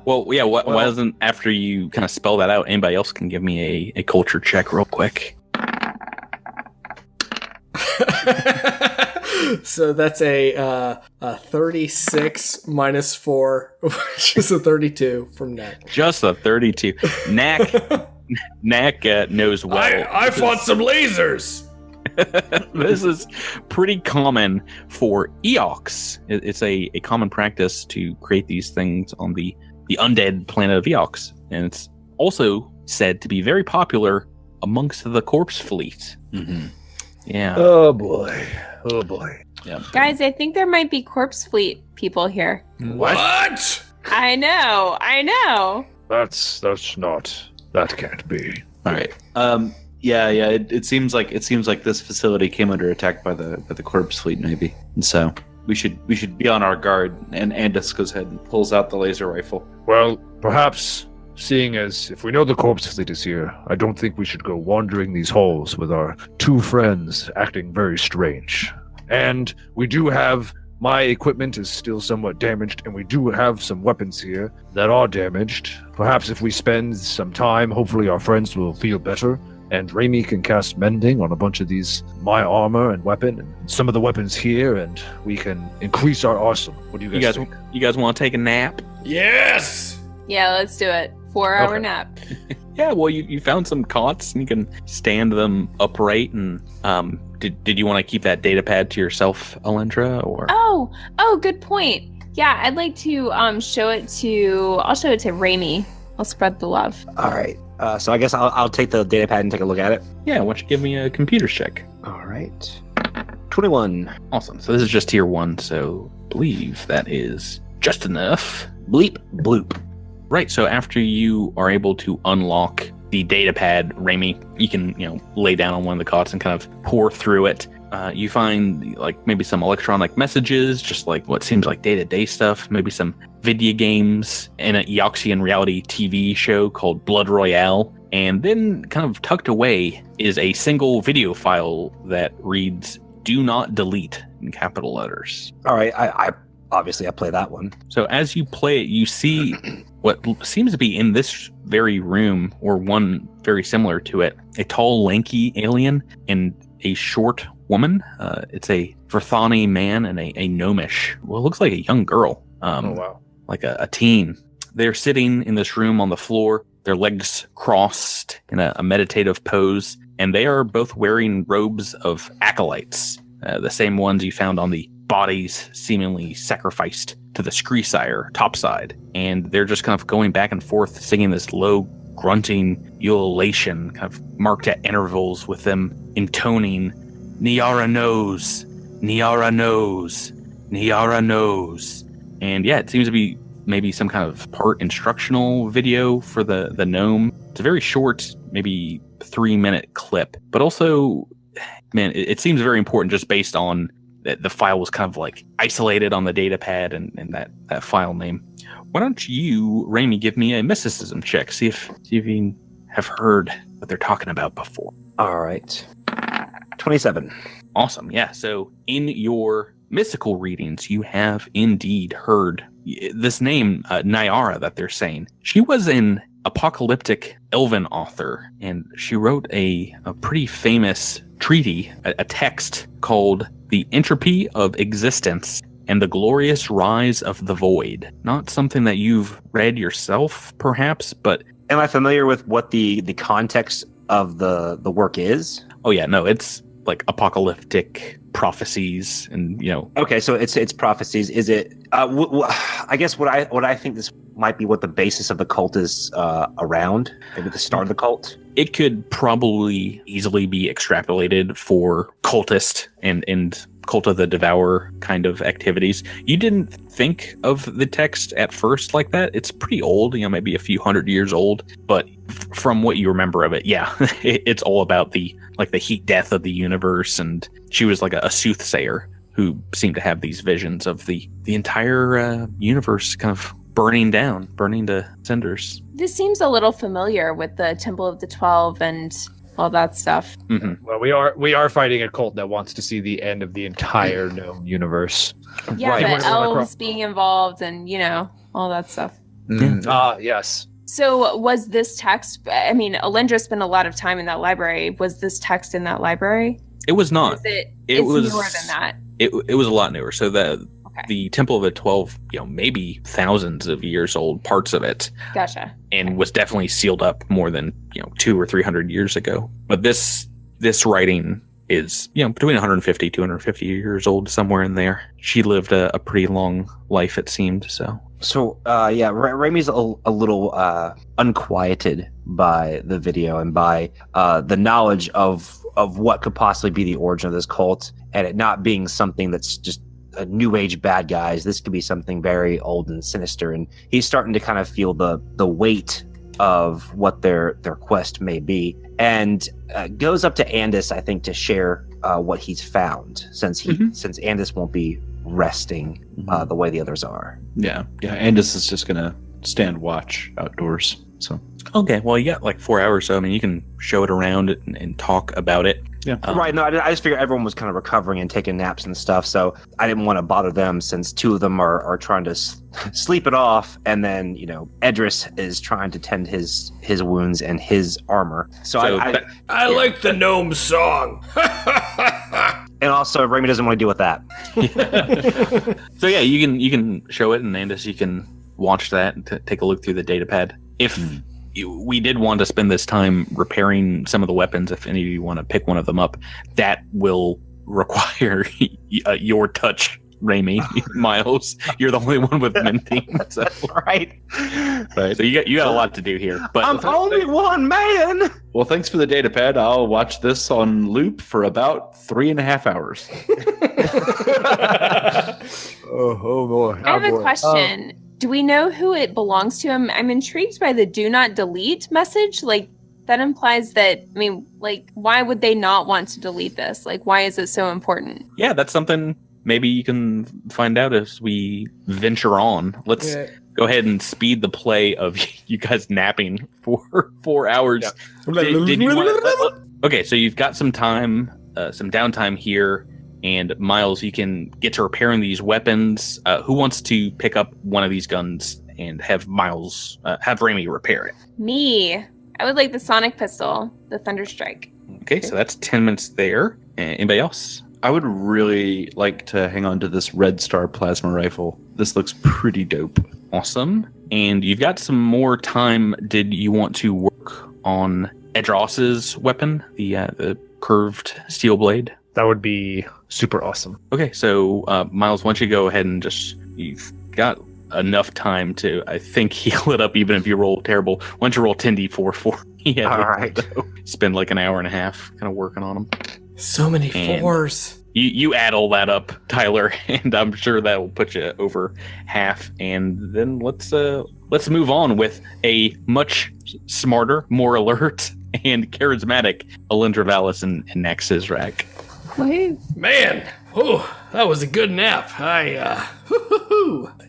Well, yeah. Why doesn't, after you kind of spell that out, anybody else can give me a culture check real quick? So that's a 36 minus 4, which is a 32 from Knack. Just a 32. Knack knows well. I fought some lasers. This is pretty common for Eox. It's a common practice to create these things on the undead planet of Eox. And it's also said to be very popular amongst the corpse fleet. Mm-hmm. Yeah. Oh boy. Yeah. Guys, I think there might be corpse fleet people here. What? I know. That can't be. All right. Yeah. It seems like this facility came under attack by the corpse fleet, maybe, and so we should be on our guard. And Andis goes ahead and pulls out the laser rifle. Well, perhaps, seeing as if we know the corpse fleet is here, I don't think we should go wandering these halls with our two friends acting very strange. And we do have, my equipment is still somewhat damaged, and we do have some weapons here that are damaged. Perhaps if we spend some time, hopefully our friends will feel better, and Raimi can cast mending on a bunch of my armor and weapon, and some of the weapons here, and we can increase our arsenal. What do you guys think? You guys want to take a nap? Yes. Yeah, let's do it. 4-hour Okay. nap. Yeah, well, you found some cots and you can stand them upright. And did you want to keep that data pad to yourself, Alindra, or? Oh, good point. Yeah, I'd like to I'll show it to Raimi. I'll spread the love. All right. So I guess I'll take the data pad and take a look at it. Yeah, why don't you give me a computer check? All right. 21. Awesome. So this is just tier 1, so I believe that is just enough. Bleep bloop. Right, so after you are able to unlock the data pad, Raimi, you can, lay down on one of the cots and kind of pour through it. You find like maybe some electronic messages, just like what seems like day-to-day stuff, maybe some video games and an Eoxian reality TV show called Blood Royale. And then kind of tucked away is a single video file that reads, "Do not delete," in capital letters. All right. I obviously play that one. So as you play it, you see what seems to be in this very room, or one very similar to it, a tall, lanky alien and a short woman. It's a Verthani man and a gnomish, well, it looks like a young girl. Oh, wow. Like a teen. They're sitting in this room on the floor, their legs crossed in a meditative pose, and they are both wearing robes of acolytes, the same ones you found on the bodies seemingly sacrificed to the Screesire topside. And they're just kind of going back and forth, singing this low, grunting ululation, kind of marked at intervals with them intoning, "Niara knows, Niara knows, Niara knows." And yeah, it seems to be maybe some kind of part instructional video for the gnome. It's a very short, maybe 3-minute clip, but also, man, it seems very important just based on the file was kind of like isolated on the data pad and that file name. Why don't you, Raimi, give me a mysticism check, see if you have heard what they're talking about before. All right. 27. Awesome. Yeah. So in your mystical readings, you have indeed heard this name, Nyara, that they're saying. She was an apocalyptic elven author, and she wrote a pretty famous treaty, a text called The Entropy of Existence and the Glorious Rise of the Void. Not something that you've read yourself, perhaps, but... Am I familiar with what the context of the work is? Oh yeah, no, it's like apocalyptic prophecies and Okay, so it's prophecies. Is it? I guess what I think this might be what the basis of the cult is around. Maybe the start of the cult. It could probably easily be extrapolated for cultist and Cult of the Devourer kind of activities. You didn't think of the text at first like that. It's pretty old, maybe a few hundred years old. But from what you remember of it, yeah, it's all about the heat death of the universe. And she was like a soothsayer who seemed to have these visions of the entire universe kind of burning to cinders. This seems a little familiar with the Temple of the 12 and all that stuff. Mm-hmm. Well, we are fighting a cult that wants to see the end of the entire known universe. Yeah, Right. but elves being involved and, all that stuff. Yes. So was this text, Alindra spent a lot of time in that library. Was this text in that library? It was not. It's newer than that. It was a lot newer. So the Temple of the 12, maybe thousands of years old, parts of it. Gotcha. And was definitely sealed up more than 200 or 300 years ago. But this writing is between 150 250 years old, somewhere in there. She lived a pretty long life, it seemed. So Raimi's a little unquieted by the video and by the knowledge of what could possibly be the origin of this cult, and it not being something that's just a new age bad guys. This could be something very old and sinister, and he's starting to kind of feel the weight of what their quest may be, and goes up to Andis, I think, to share what he's found, since Andis won't be resting the way the others are. Yeah. Andis is just gonna stand watch outdoors. So okay, well, you got like 4 hours, so you can show it around and talk about it. Yeah. Right. No, I just figured everyone was kind of recovering and taking naps and stuff, so I didn't want to bother them, since two of them are trying to sleep it off, and then Edris is trying to tend his wounds and his armor. So I like the gnome song. And also, Raimi doesn't want to deal with that. So yeah, you can show it, and Andis, you can watch that and take a look through the datapad. If we did want to spend this time repairing some of the weapons, if any of you want to pick one of them up, that will require your touch, Raimi. Miles, you're the only one with minting. So. Right. So you got a lot to do here. But I'm only one man. well, thanks for the data pad. I'll watch this on loop for about 3.5 hours. Oh boy. I have a question. Do we know who it belongs to? I'm intrigued by the do not delete message. Like, that implies that, why would they not want to delete this? Like, why is it so important? Yeah, that's something maybe you can find out as we venture on. Let's go ahead and speed the play of you guys napping for 4 hours. Yeah. Okay, so you've got some time, some downtime here. And Miles, you can get to repairing these weapons. Who wants to pick up one of these guns and have Raimi repair it? Me. I would like the sonic pistol, the Thunderstrike. Okay, so that's 10 minutes there. Anybody else? I would really like to hang on to this Red Star plasma rifle. This looks pretty dope. Awesome. And you've got some more time. Did you want to work on Edros's weapon, the curved steel blade? That would be super awesome. Okay, so Miles, why don't you go ahead and you've got enough time to, I think, heal it up even if you roll terrible. Why don't you roll 10d4 for me? All right. Spend like an hour and a half kind of working on them. So many fours. You add all that up, Tyler, and I'm sure that will put you over half. And then let's move on with a much smarter, more alert, and charismatic Alindra Vallis and Nax Sizrak. Man, that was a good nap.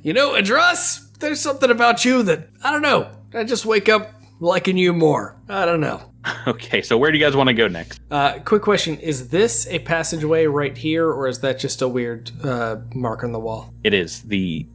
Adras, there's something about you that, I don't know, I just wake up liking you more. I don't know. Okay, so where do you guys want to go next? Quick question, is this a passageway right here, or is that just a weird mark on the wall? It is. They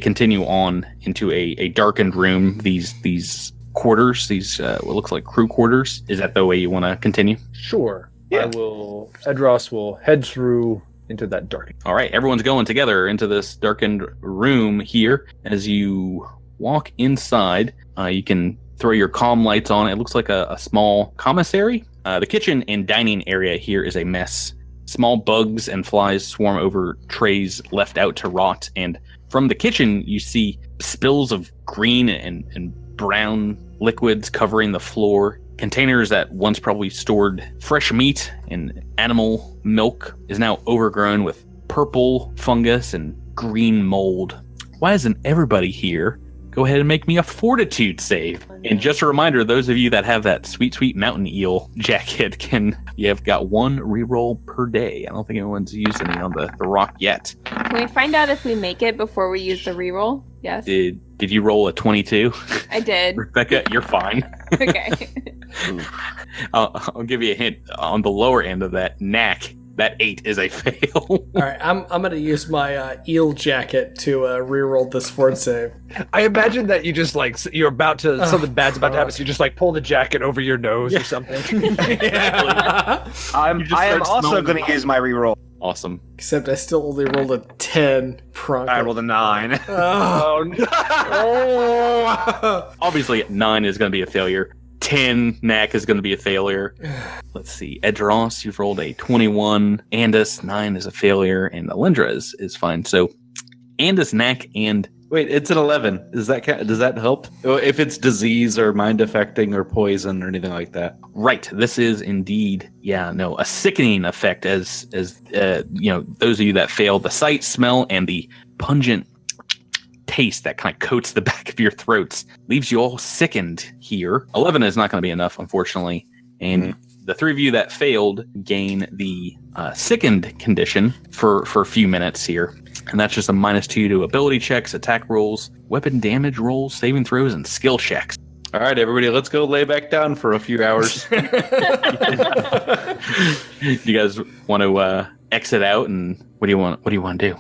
continue on into a darkened room, these quarters, what looks like crew quarters. Is that the way you want to continue? Sure. Yeah. Edros will head through into that darkened. All right, everyone's going together into this darkened room here. As you walk inside, you can throw your comm lights on. It looks like a small commissary. The kitchen and dining area here is a mess. Small bugs and flies swarm over trays left out to rot. And from the kitchen, you see spills of green and brown liquids covering the floor. Containers that once probably stored fresh meat and animal milk is now overgrown with purple fungus and green mold. Why isn't everybody here? Go ahead and make me a fortitude save. And just a reminder, those of you that have that sweet mountain eel jacket you have got 1 reroll per day. I don't think anyone's used any on the rock yet. Can we find out if we make it before we use the reroll? Yes. Did you roll a 22? I did. Rebecca, you're fine. Okay. I'll give you a hint. On the lower end of that, Knack, that 8 is a fail. All right, I'm going to use my eel jacket to reroll this fort save. I imagine that you just like you're about to something bad's about to happen, so you just like pull the jacket over your nose or something. I am also going to use my reroll. Awesome. Except I still only rolled a 10. Pronto. I rolled a 9. Oh no! Obviously, 9 is going to be a failure. 10, Knack is going to be a failure. Let's see. Edros, you've rolled a 21. Andis, 9 is a failure. And Alindra is fine. So, Andis, Knack, and... Wait, it's an 11. Does that help? If it's disease or mind affecting or poison or anything like that? Right. This is indeed, a sickening effect as those of you that fail, the sight, smell, and the pungent taste that kind of coats the back of your throats leaves you all sickened here. 11 is not going to be enough, unfortunately. And the 3 of you that failed gain the sickened condition for a few minutes here. And that's just a -2 to ability checks, attack rolls, weapon damage rolls, saving throws, and skill checks. All right, everybody, let's go lay back down for a few hours. You guys want to exit out, and what do you want to do?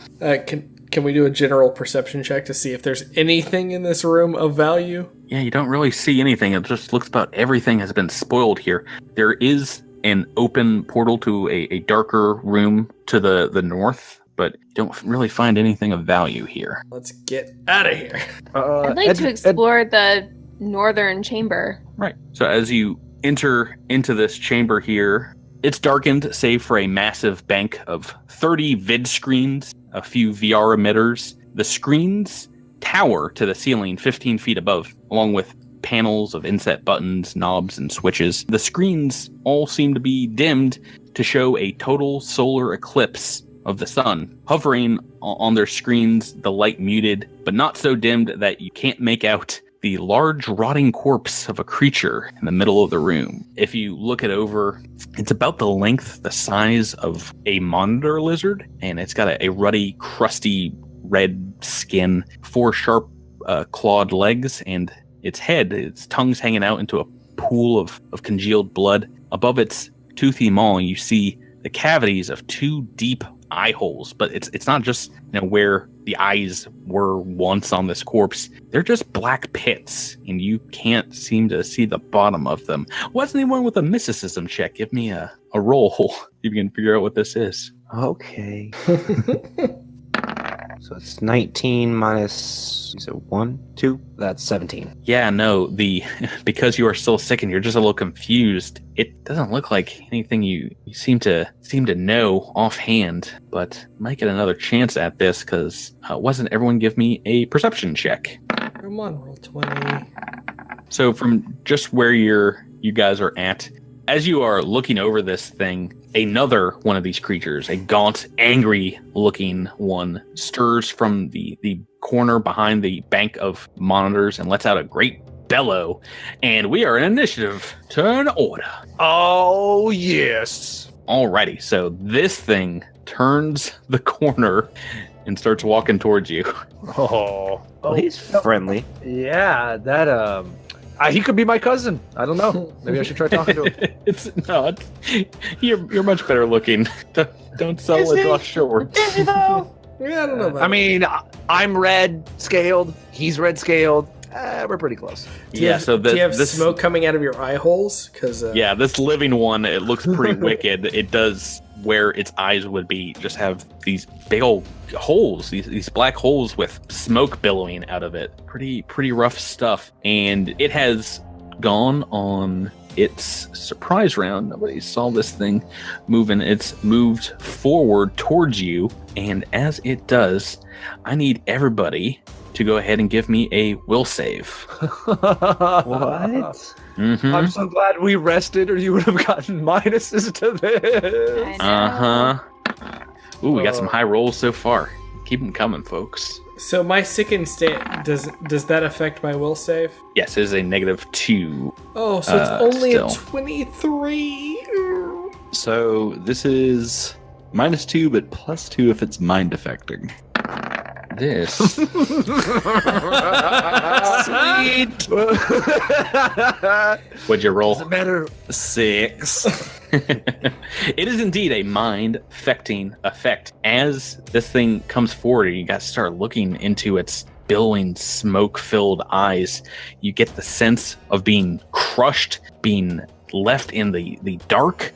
Can we do a general perception check to see if there's anything in this room of value? Yeah, you don't really see anything. It just looks about everything has been spoiled here. There is an open portal to a darker room to the north, but you don't really find anything of value here. Let's get out of here. I'd like to explore the northern chamber. Right. So as you enter into this chamber here, it's darkened, save for a massive bank of 30 vid screens, a few VR emitters. The screens tower to the ceiling 15 feet above, along with panels of inset buttons, knobs, and switches. The screens all seem to be dimmed to show a total solar eclipse of the sun. Hovering on their screens, the light muted, but not so dimmed that you can't make out the large rotting corpse of a creature in the middle of the room. If you look it over, it's about the length, the size of a monitor lizard, and it's got a ruddy, crusty red skin, 4 sharp clawed legs, and its head, its tongue's hanging out into a pool of congealed blood. Above its toothy maw, you see the cavities of 2 deep eye holes, but it's not just where the eyes were once on this corpse. They're just black pits, and you can't seem to see the bottom of them. What's anyone with a mysticism check? Give me a roll. You can figure out what this is. Okay. So it's 19 minus 1, 2. That's 17. Yeah, no. Because you are still sick and you're just a little confused. It doesn't look like anything you seem to know offhand. But might get another chance at this because wasn't everyone give me a perception check? Come on, roll 20. So from just where you guys are at, as you are looking over this thing, another one of these creatures, a gaunt, angry-looking one, stirs from the corner behind the bank of monitors and lets out a great bellow. And we are in initiative. Turn order. Oh, yes. Alrighty, so this thing turns the corner and starts walking towards you. Oh, He's friendly. Yeah, that he could be my cousin. I don't know. Maybe I should try talking to him. It's not. You're much better looking. Don't sell it off short. Yeah, I don't know about I mean, I'm red scaled. He's red scaled. We're pretty close. Do you have smoke coming out of your eye holes? Yeah, this living one, it looks pretty wicked. It does, where its eyes would be, just have these big old holes, these black holes with smoke billowing out of it. Pretty rough stuff. And it has gone on its surprise round. Nobody saw this thing moving. It's moved forward towards you, and as it does, I need everybody to go ahead and give me a will save. What? Mhm. I'm so glad we rested, or you would have gotten minuses to this. Uh-huh. Ooh, we got some high rolls so far. Keep them coming, folks. So my sicken state, does that affect my will save? Yes, it is a -2. Oh, so it's only still. a 23. So this is -2, but +2 if it's mind affecting. This. Sweet. What'd you roll? Doesn't matter. 6. It is indeed a mind-affecting effect. As this thing comes forward, you guys start looking into its billowing, smoke-filled eyes. You get the sense of being crushed, being left in the dark,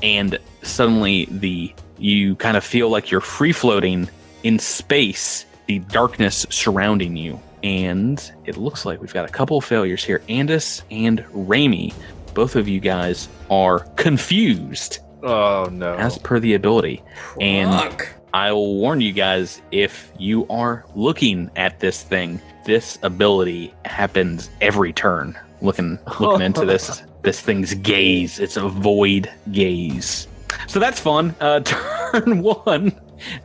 and suddenly you kind of feel like you're free-floating in space, the darkness surrounding you. And it looks like we've got a couple of failures here. Andis and Raimi, both of you guys are confused. Oh no. As per the ability. And Fuck. I'll warn you guys, if you are looking at this thing, this ability happens every turn. Looking into this thing's gaze. It's a void gaze. So that's fun. Turn 1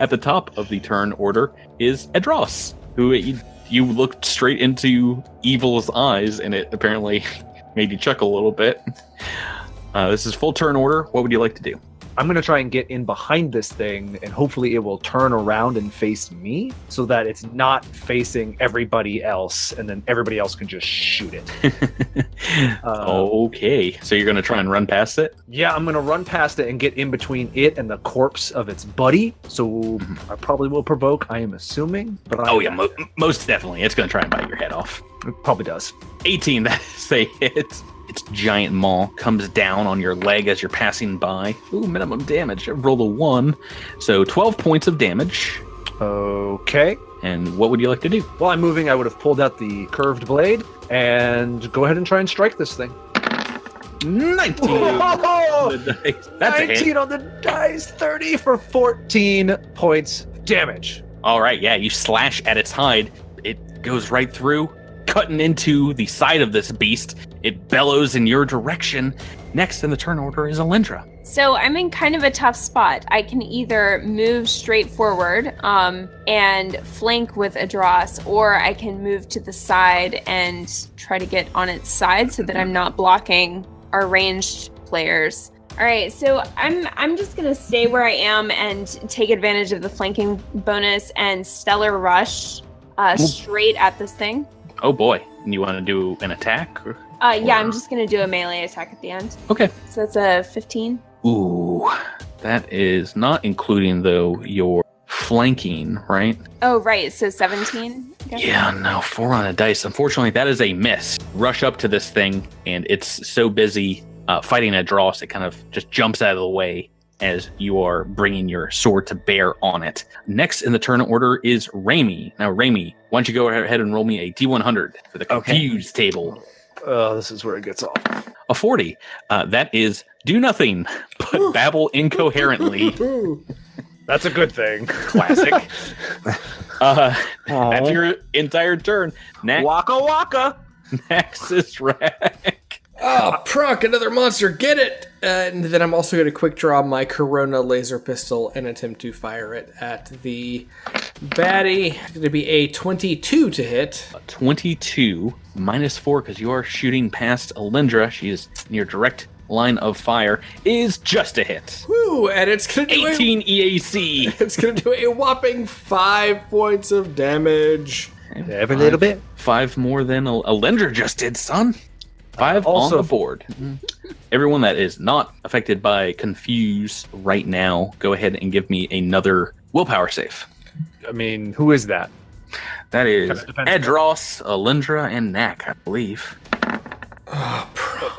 at the top of the turn order is Edros, who you looked straight into Evil's eyes, and it apparently made you chuckle a little bit. This is full turn order. What would you like to do? I'm going to try and get in behind this thing, and hopefully it will turn around and face me so that it's not facing everybody else, and then everybody else can just shoot it. Okay, so you're going to try and run past it? Yeah, I'm going to run past it and get in between it and the corpse of its buddy. So I probably will provoke, I am assuming. But Oh yeah, most definitely. It's going to try and bite your head off. it probably does. 18, that is a hit. Its giant maw comes down on your leg as you're passing by. Ooh, minimum damage. Roll a 1. So 12 points of damage. Okay. And what would you like to do? While I'm moving, I would have pulled out the curved blade and go ahead and try and strike this thing. 19 Whoa! on the dice. That's a 19 hit. on the dice, 30 for 14 points of damage. All right, yeah, you slash at its hide. It goes right through, cutting into the side of this beast. It bellows in your direction. Next in the turn order is Alindra. So I'm in kind of a tough spot. I can either move straight forward and flank with Adros, or I can move to the side and try to get on its side so that I'm not blocking our ranged players. All right, so I'm just gonna stay where I am and take advantage of the flanking bonus and Stellar Rush straight at this thing. Oh boy, you want to do an attack? Yeah, I'm just gonna do a melee attack at the end. Okay. So that's a 15. Ooh, that is not including, though, your flanking, right? Oh, right, so 17? I guess? Yeah, no, 4 on a dice. Unfortunately, that is a miss. Rush up to this thing, and it's so busy fighting a Dross, it kind of just jumps out of the way as you are bringing your sword to bear on it. Next in the turn order is Raimi. Now, Raimi, why don't you go ahead and roll me a D100 for the confused table. This is where it gets off. A 40. That is do nothing but babble incoherently. That's a good thing. Classic. That's your entire turn. Next, Waka waka. next is Rack. Oh, Proc, another monster, get it! And then I'm also going to quick draw my Corona laser pistol and attempt to fire it at the baddie. It's going to be a 22 to hit. 22 -4 because you are shooting past Alindra. She is near direct line of fire. Is just a hit. Woo! And it's going to do 18 EAC. It's going to do a whopping 5 points of damage. Every little bit. 5 more than Alindra just did, son. 5 Also- on the board. Everyone that is not affected by Confuse right now, go ahead and give me another willpower save. I mean, who is that? That is Kind of depends. Edros, Alindra, and Nak, I believe. Oh,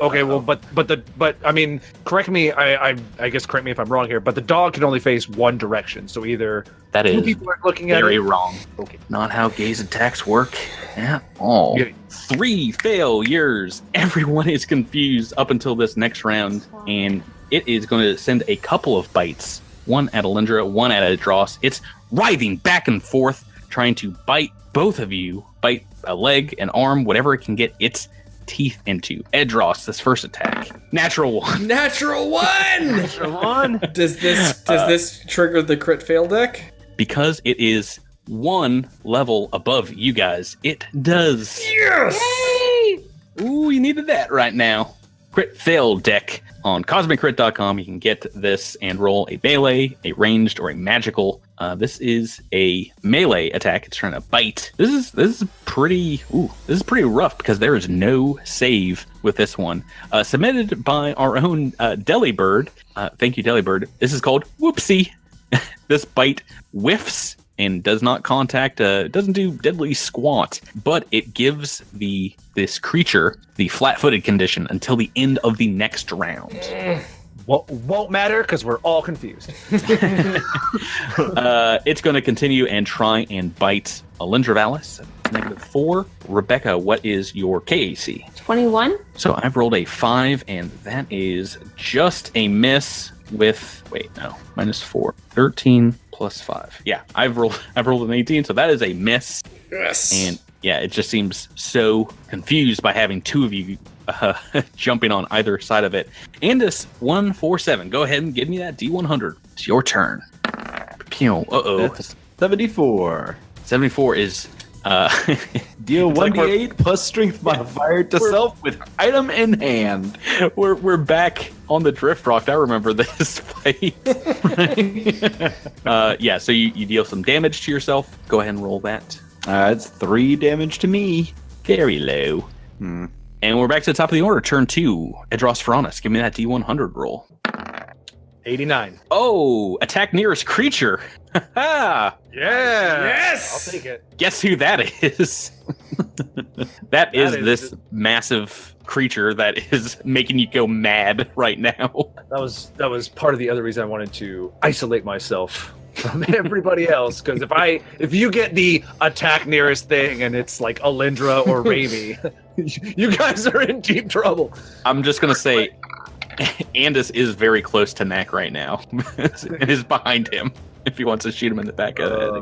Okay, well, but I mean, correct me. I guess correct me if I'm wrong here. But the dog can only face one direction, so either That two is people are looking at very it. wrong. Okay. Not how gaze attacks work at all. Yeah. 3 failures. Everyone is confused up until this next round, and it is going to send a couple of bites. One at Alindra, one at Edros. It's writhing back and forth, trying to bite both of you, bite a leg, an arm, whatever it can get its teeth into. Edros, this first attack. Natural 1. Natural 1! Natural 1. Does this trigger the crit fail deck? Because it is 1 level above you guys, it does. Yes! Yay! Ooh, you needed that right now. Crit fail deck on CosmicCrit.com. You can get this and roll a melee, a ranged, or a magical. This is a melee attack. It's trying to bite. This is pretty rough because there is no save with this one. Submitted by our own Delibird. Thank you, Delibird. This is called Whoopsie. This bite whiffs and does not contact, doesn't do deadly squat, but it gives this creature the flat-footed condition until the end of the next round. Won't matter because we're all confused. It's going to continue and try and bite Alindra Valis. -4. Rebecca, what is your KAC? 21. So I've rolled a 5, and that is just a miss with, -4. 13 plus 5. Yeah, I've rolled an 18, so that is a miss. Yes. And yeah, it just seems so confused by having two of you jumping on either side of it. Andis 147. Go ahead and give me that D100. It's your turn. Pew. Uh-oh. That's 74. 74 is Deal It's like 1d8 plus strength modifier to self with item in hand. we're back on the Drift Rock. I remember this fight. Yeah, so you deal some damage to yourself. Go ahead and roll that. It's 3 damage to me. Very low. And we're back to the top of the order. Turn 2. Edros Faranis. Give me that D100 roll. 89. Oh, attack nearest creature. Yeah. Yes! I'll take it. Guess who that is? That is is- this massive creature that is making you go mad right now. That was part of the other reason I wanted to isolate myself from everybody else. Because if you get the attack nearest thing and it's like Alindra or Raimi, you guys are in deep trouble. I'm just going to say Andis is very close to Knack right now. It is behind him if he wants to shoot him in the back of the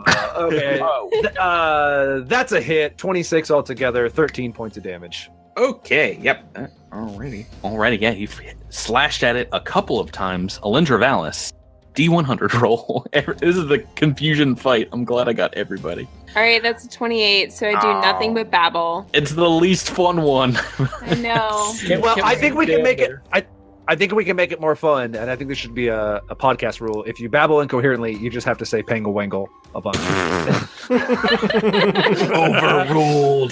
head. Okay. That's a hit. 26 altogether, 13 points of damage. Okay, yep. Alrighty, yeah, you've slashed at it a couple of times. Alindra Valis, D100 roll. This is the confusion fight. I'm glad I got everybody. All right, that's a 28, so I do nothing but babble. It's the least fun one. I know. I think we can make it. I think we can make it more fun, and I think this should be a podcast rule. If you babble incoherently, you just have to say "pangawangle" a bunch. Overruled.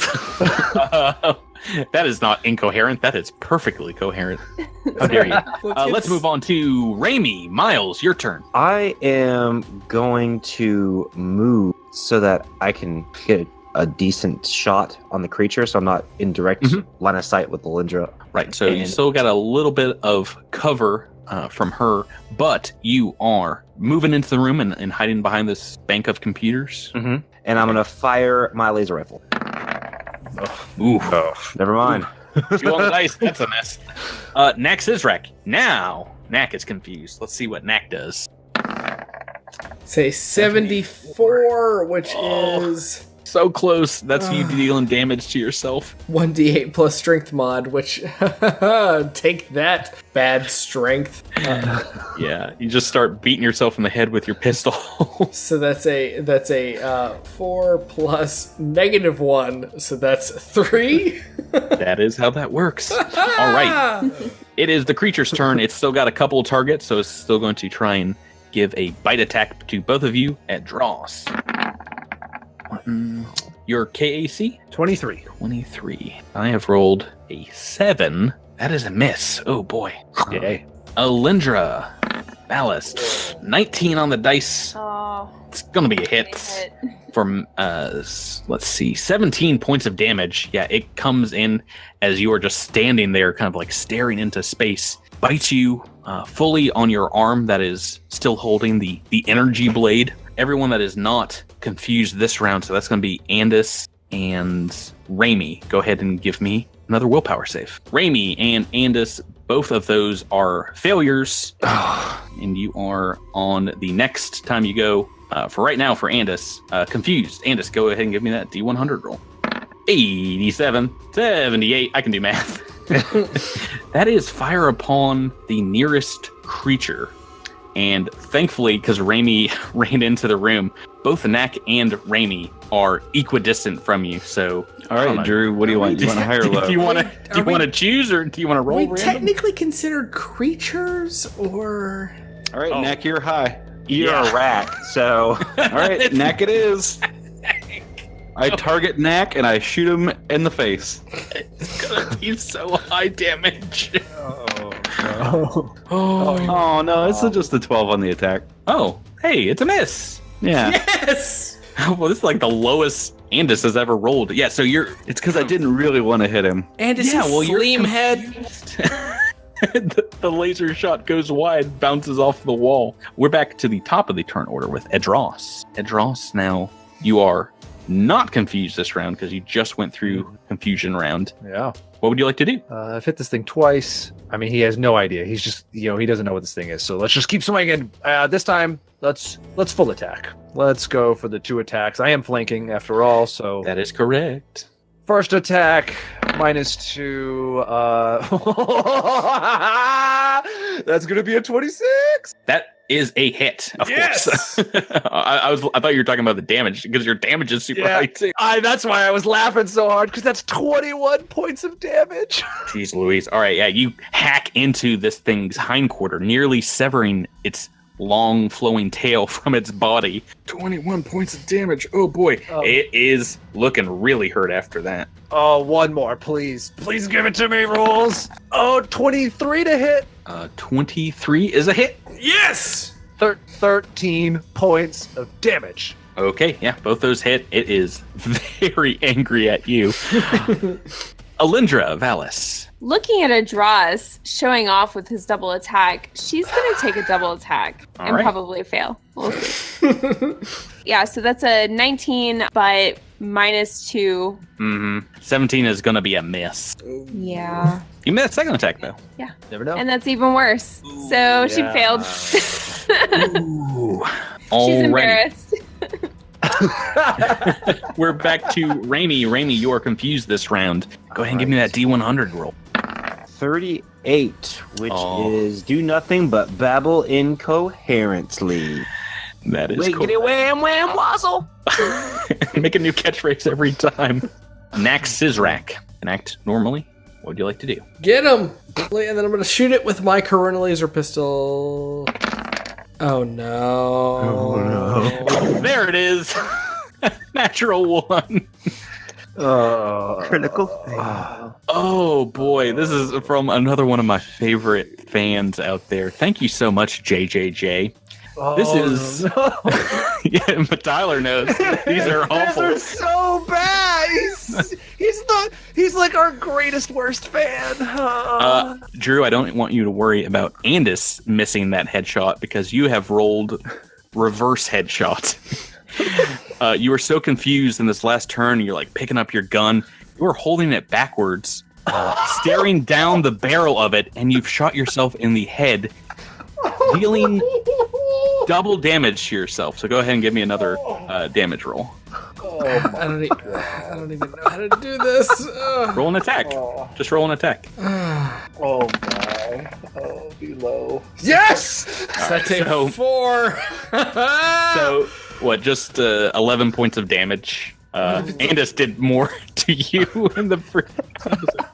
That is not incoherent. That is perfectly coherent. How dare you? Let's move on to Raimi. Miles, your turn. I am going to move so that I can get a decent shot on the creature, so I'm not in direct line of sight with Alindra. Right, so you still got a little bit of cover from her, but you are moving into the room and hiding behind this bank of computers. And I'm going to fire my laser rifle. Ooh. Never mind. 2 on the dice, that's a mess. Knack Sizrak. Now, Knack is confused. Let's see what Knack does. Say 74, which is So close. That's you dealing damage to yourself. 1d8 plus strength mod, which take that, bad strength. Yeah, you just start beating yourself in the head with your pistol. So that's a 4 plus -1, so that's 3. That is how that works. All right. It is the creature's turn. It's still got a couple of targets, so it's still going to try and give a bite attack to both of you at draws. Your KAC? 23. 23. I have rolled a 7. That is a miss. Oh boy. Yay. Alindra Valis. 19 on the dice. Oh, It's gonna be a hit. From let's see, 17 points of damage. Yeah, it comes in as you are just standing there, kind of like staring into space. Bites you fully on your arm that is still holding the energy blade. Everyone that is not confused this round, so that's going to be Andis and Raimi. Go ahead and give me another willpower save. Raimi and Andis, both of those are failures, and you are on the next time you go. For right now, for Andis, confused. Andis, go ahead and give me that D100 roll. 87, 78. I can do math. That is fire upon the nearest creature. And thankfully, because Raimi ran into the room, both Knack and Raimi are equidistant from you. So, all right, Drew, what do you want? Do you want a higher or low? Do you want to choose, or do you want to roll? Are we random? technically considered creatures, or? All right, Knack, you're high. You're a rat, so... All right, Knack it is. I target Knack and I shoot him in the face. It's gonna be so high damage. Oh no, it's just a 12 on the attack. Oh, hey, it's a miss. Yeah. Yes! Well, this is like the lowest Andis has ever rolled. Yeah, so you're... It's because I didn't really want to hit him. And is flame head? The laser shot goes wide, bounces off the wall. We're back to the top of the turn order with Edros. Edros, now you are not confused this round because you just went through confusion round. Yeah. What would you like to do? I've hit this thing twice. I mean, he has no idea. He's just, he doesn't know what this thing is. So let's just keep swinging. This time, let's full attack. Let's go for the 2 attacks. I am flanking after all, so... That is correct. First attack, -2. That's going to be a 26. That is a hit, of course. I thought you were talking about the damage, because your damage is super high, too. That's why I was laughing so hard, because that's 21 points of damage. Jeez Louise. All right, yeah, you hack into this thing's hindquarter, nearly severing its long flowing tail from its body. 21 points of damage. Oh boy. It is looking really hurt after that. Oh, one more, please. Please give it to me, rules. Oh, 23 to hit. 23 is a hit. Yes! 13 points of damage. Okay, yeah, both those hit. It is very angry at you. Alindra Valis. Looking at Adras showing off with his double attack, she's going to take a double attack and probably fail. We'll see. Yeah, so that's a 19, but -2. 17 is going to be a miss. Yeah. You made a second attack, though. Yeah. Never know. And that's even worse. So she failed. Ooh. She's embarrassed. We're back to Raimi. Raimi, you are confused this round. Go ahead and give me that D100 roll. 38, which is do nothing but babble incoherently. That is cool. Wiggity wham wham wazzle. Make a new catchphrase every time. Knack Sizrak. Can act normally. What would you like to do? Get him! And then I'm going to shoot it with my Corona laser pistol. Oh no. There it is. Natural 1. Critical fail. Oh boy, this is from another one of my favorite fans out there. Thank you so much, JJJ. This is yeah, but Tyler knows these are awful. These are so bad. He's like our greatest worst fan. Drew, I don't want you to worry about Andis missing that headshot because you have rolled reverse headshot. You were so confused in this last turn. You're like picking up your gun. You were holding it backwards, staring down the barrel of it, and you've shot yourself in the head, dealing double damage to yourself. So go ahead and give me another damage roll. I don't even know how to do this. Roll an attack. Just roll an attack. Oh my. Oh, be low. Yes! That's a 4. So, what, just 11 points of damage. Andis did more to you in the first episode.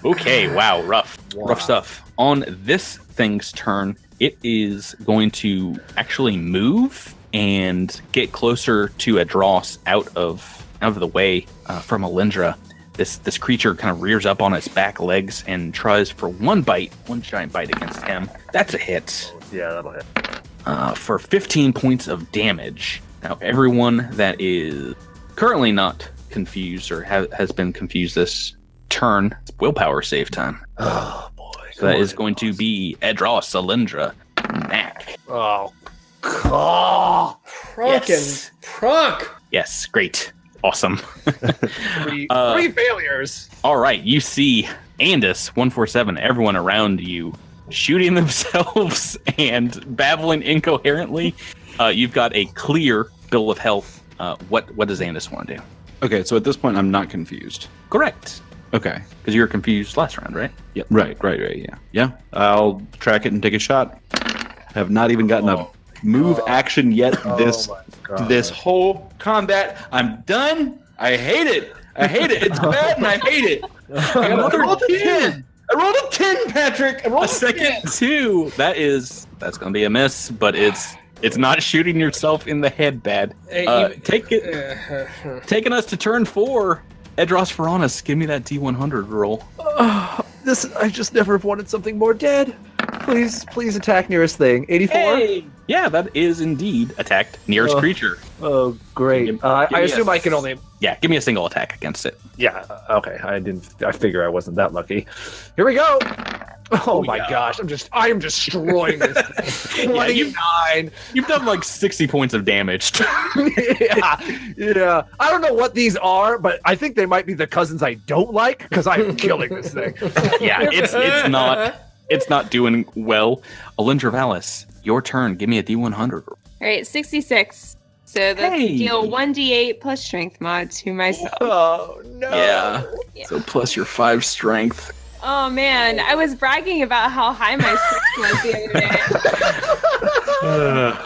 Okay, wow, rough stuff. On this thing's turn, it is going to actually move and get closer to Adros out of the way from Alindra. This creature kind of rears up on its back legs and tries for one giant bite against him. That's a hit. Yeah, that'll hit. for 15 points of damage. Now, everyone that is currently not confused or has been confused this turn, it's willpower save time. Oh, boy. So that is going to be Edros, Alindra, Mac. Oh, Prunk Yes. and Prunk. Yes, great. Awesome. three failures. All right, you see Andis 147, everyone around you shooting themselves and babbling incoherently. You've got a clear bill of health. What does Andis want to do? Okay, so at this point, I'm not confused. Correct. Okay. Because you were confused last round, right? Yep. Right, yeah. Yeah, I'll track it and take a shot. Have not even gotten a move action yet this whole combat. I'm done. I hate it. It's bad and I hate it. I rolled a 10. I rolled a 10, Patrick. I rolled A second 2. That's going to be a miss, but it's not shooting yourself in the head bad. Taking us to turn 4. Edros Varonis, give me that D100 roll. I just never wanted something more dead. Please attack nearest thing. 84? Hey! Yeah, that is indeed attacked nearest creature. Oh, great. I assume I can only... Yeah, give me a single attack against it. Yeah, okay. I figure I wasn't that lucky. Here we go. Oh my gosh, I am destroying this thing. Yeah, 29. You've done like 60 points of damage. yeah. I don't know what these are, but I think they might be the cousins I don't like because I'm killing this thing. Yeah, it's not doing well. Alindra Vallis, your turn. Give me a D100. All right, 66. So that's deal 1d8 plus strength mod to myself. Oh no. Yeah. So plus your 5 strength. Oh man, I was bragging about how high my strength was the other day.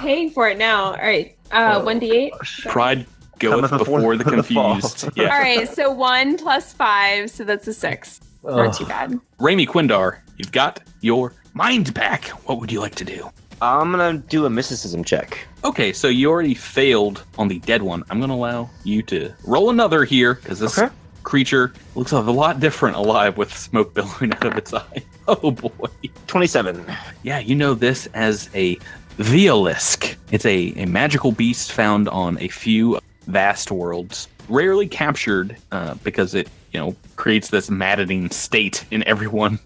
Paying for it now. All right, 1d8. Pride goeth before the confused. Yeah. All right, so 1 plus 5, so that's a 6. Not too bad. Raimi Quindar, you've got your mind back. What would you like to do? I'm gonna do a mysticism check. Okay, so you already failed on the dead one. I'm gonna allow you to roll another here because this creature looks a lot different alive with smoke billowing out of its eye. Oh boy. 27. Yeah, you know this as a Violisk. It's a magical beast found on a few vast worlds, rarely captured because it creates this maddening state in everyone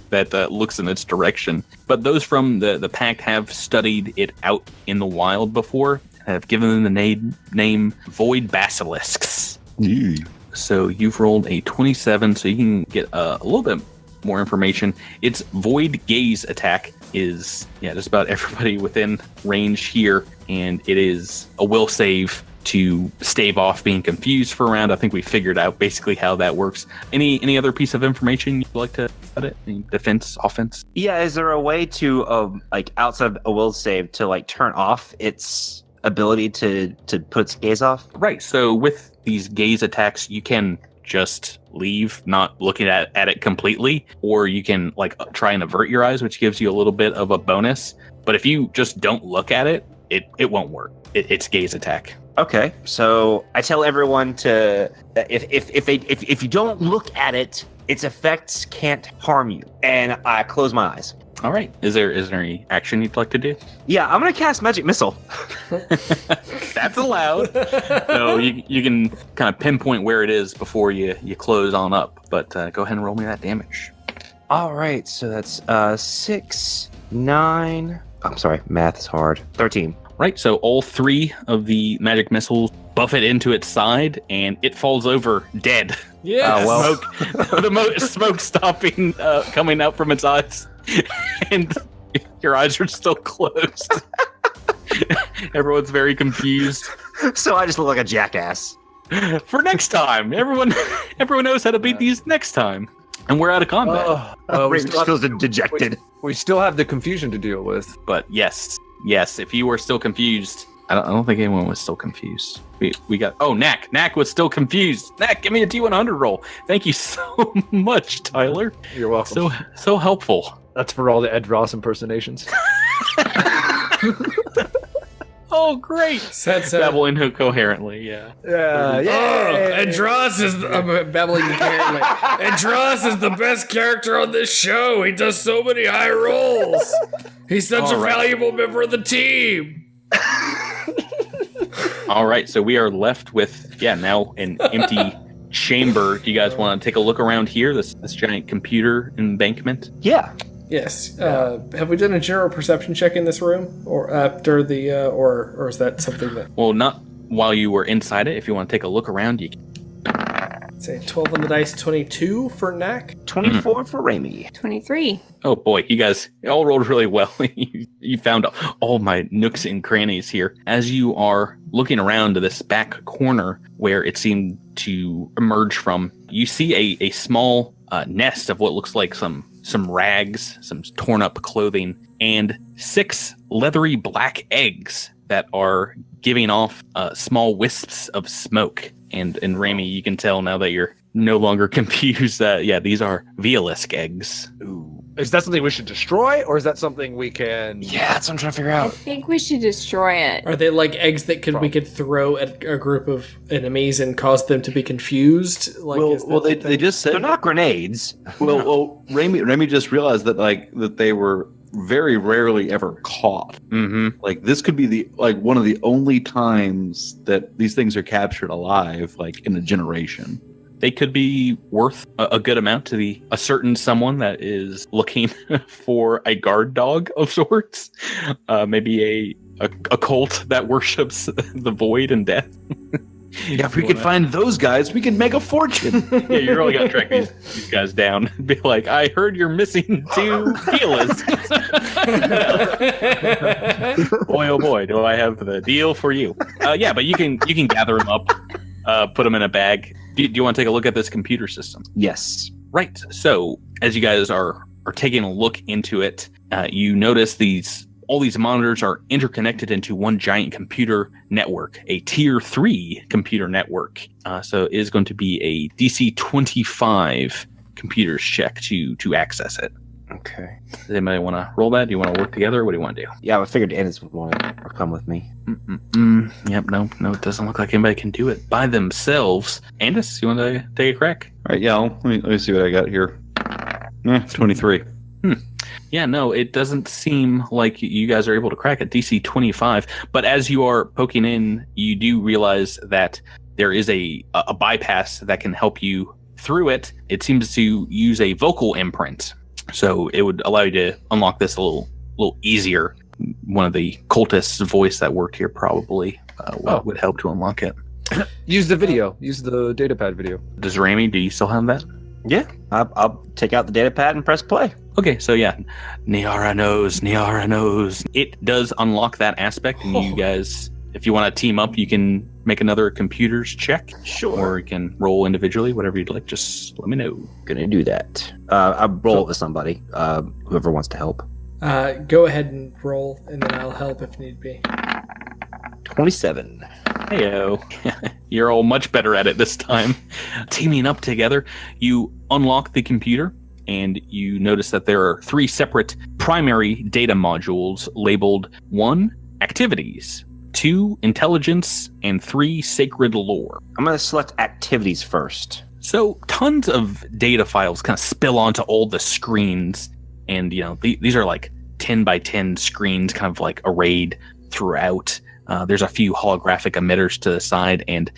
that looks in its direction. But those from the pact have studied it out in the wild before, have given them the name Void Basilisks. So you've rolled a 27, so you can get a little bit more information. Its Void Gaze attack is, just about everybody within range here, and it is a will save to stave off being confused for a round. I think we figured out basically how that works. Any other piece of information you'd like to add it? Any defense, offense? Yeah, is there a way to outside of a will save to turn off its ability to put its gaze off? Right. So with these gaze attacks, you can just leave, not looking at it completely, or you can try and avert your eyes, which gives you a little bit of a bonus. But if you just don't look at it, it won't work. It's gaze attack. Okay, so I tell everyone to if you don't look at it, its effects can't harm you, and I close my eyes. All right. Is there any action you'd like to do? Yeah, I'm gonna cast Magic Missile. That's allowed. So you can kind of pinpoint where it is before you close on up. But go ahead and roll me that damage. All right, so that's 6, 9. I'm sorry, math is hard. 13. Right, so all 3 of the magic missiles buff it into its side, and it falls over dead. Yeah. Smoke stopping coming out from its eyes, and your eyes are still closed. Everyone's very confused. So I just look like a jackass. For next time, everyone knows how to beat these next time, and we're out of combat. Raven just feels dejected. We still have the confusion to deal with. But yes, if you were still confused, I don't think anyone was still confused. We got Knack was still confused. Knack, give me a D100 roll. Thank you so much, Tyler. You're welcome. So helpful. That's for all the Ed Ross impersonations. Oh, great! Said so. Babbling incoherently, yeah. Andros is I'm babbling incoherently. Andros is the best character on this show. He does so many high rolls. He's such a valuable member of the team. All right, so we are left with now an empty chamber. Do you guys want to take a look around here? This giant computer embankment. Yeah. Yes. Have we done a general perception check in this room, or after the, or is that something that? Well, not while you were inside it. If you want to take a look around, you can. Say 12 on the dice, 22 for Knack. 24 for Raimi. 23. Oh boy, you guys all rolled really well. You found all my nooks and crannies here. As you are looking around to this back corner where it seemed to emerge from, you see a small nest of what looks like some rags, some torn up clothing, and 6 leathery black eggs that are giving off small wisps of smoke. And Raimi, you can tell now that you're no longer confused that, these are Violisk eggs. Ooh. Is that something we should destroy, or is that something we can... Yeah, that's what I'm trying to figure I out. think we should destroy it. Are they like eggs that we could throw at a group of enemies and cause them to be confused? Like, they just said They're not grenades. Well, Raimi just realized that they were very rarely ever caught. Mm-hmm. Like this could be one of the only times that these things are captured alive, like in a generation. They could be worth a good amount to a certain someone that is looking for a guard dog of sorts. Maybe a cult that worships the void and death. Yeah, if we could find those guys, we could make a fortune. Yeah, you really got to track these guys down and be like, I heard you're missing 2 Feelis. Boy, oh boy, do I have the deal for you. But you can gather them up, put them in a bag. Do you want to take a look at this computer system? Yes. Right. So as you guys are taking a look into it, you notice all these monitors are interconnected into one giant computer network, a tier 3 computer network. So it is going to be a DC 25 computers check to access it. Okay. Does anybody want to roll that? Do you want to work together? What do you want to do? Yeah, I figured Ennis would want to come with me. Yep, no, it doesn't look like anybody can do it by themselves. Andis, you want to take a crack? All right, let me see what I got here. 23. Yeah, no, it doesn't seem like you guys are able to crack it. DC 25. But as you are poking in, you do realize that there is a bypass that can help you through it. It seems to use a vocal imprint. So it would allow you to unlock this a little easier. One of the cultists' voice that worked here probably would help to unlock it. Use the video. Use the datapad video. Does Raimi, do you still have that? Yeah, I'll take out the data pad and press play. Okay, so Niara knows. It does unlock that aspect, and you guys, if you want to team up, you can make another computers check. Sure. Or you can roll individually, whatever you'd like. Just let me know. Gonna do that. I'll roll it with somebody, whoever wants to help. Go ahead and roll, and then I'll help if need be. 27. Heyo. You're all much better at it this time. Teaming up together, you unlock the computer, and you notice that there are 3 separate primary data modules labeled 1, activities, 2, intelligence, and 3, sacred lore. I'm going to select activities first. So tons of data files kind of spill onto all the screens, and these are like 10 by 10 screens kind of like arrayed throughout. There's a few holographic emitters to the side, and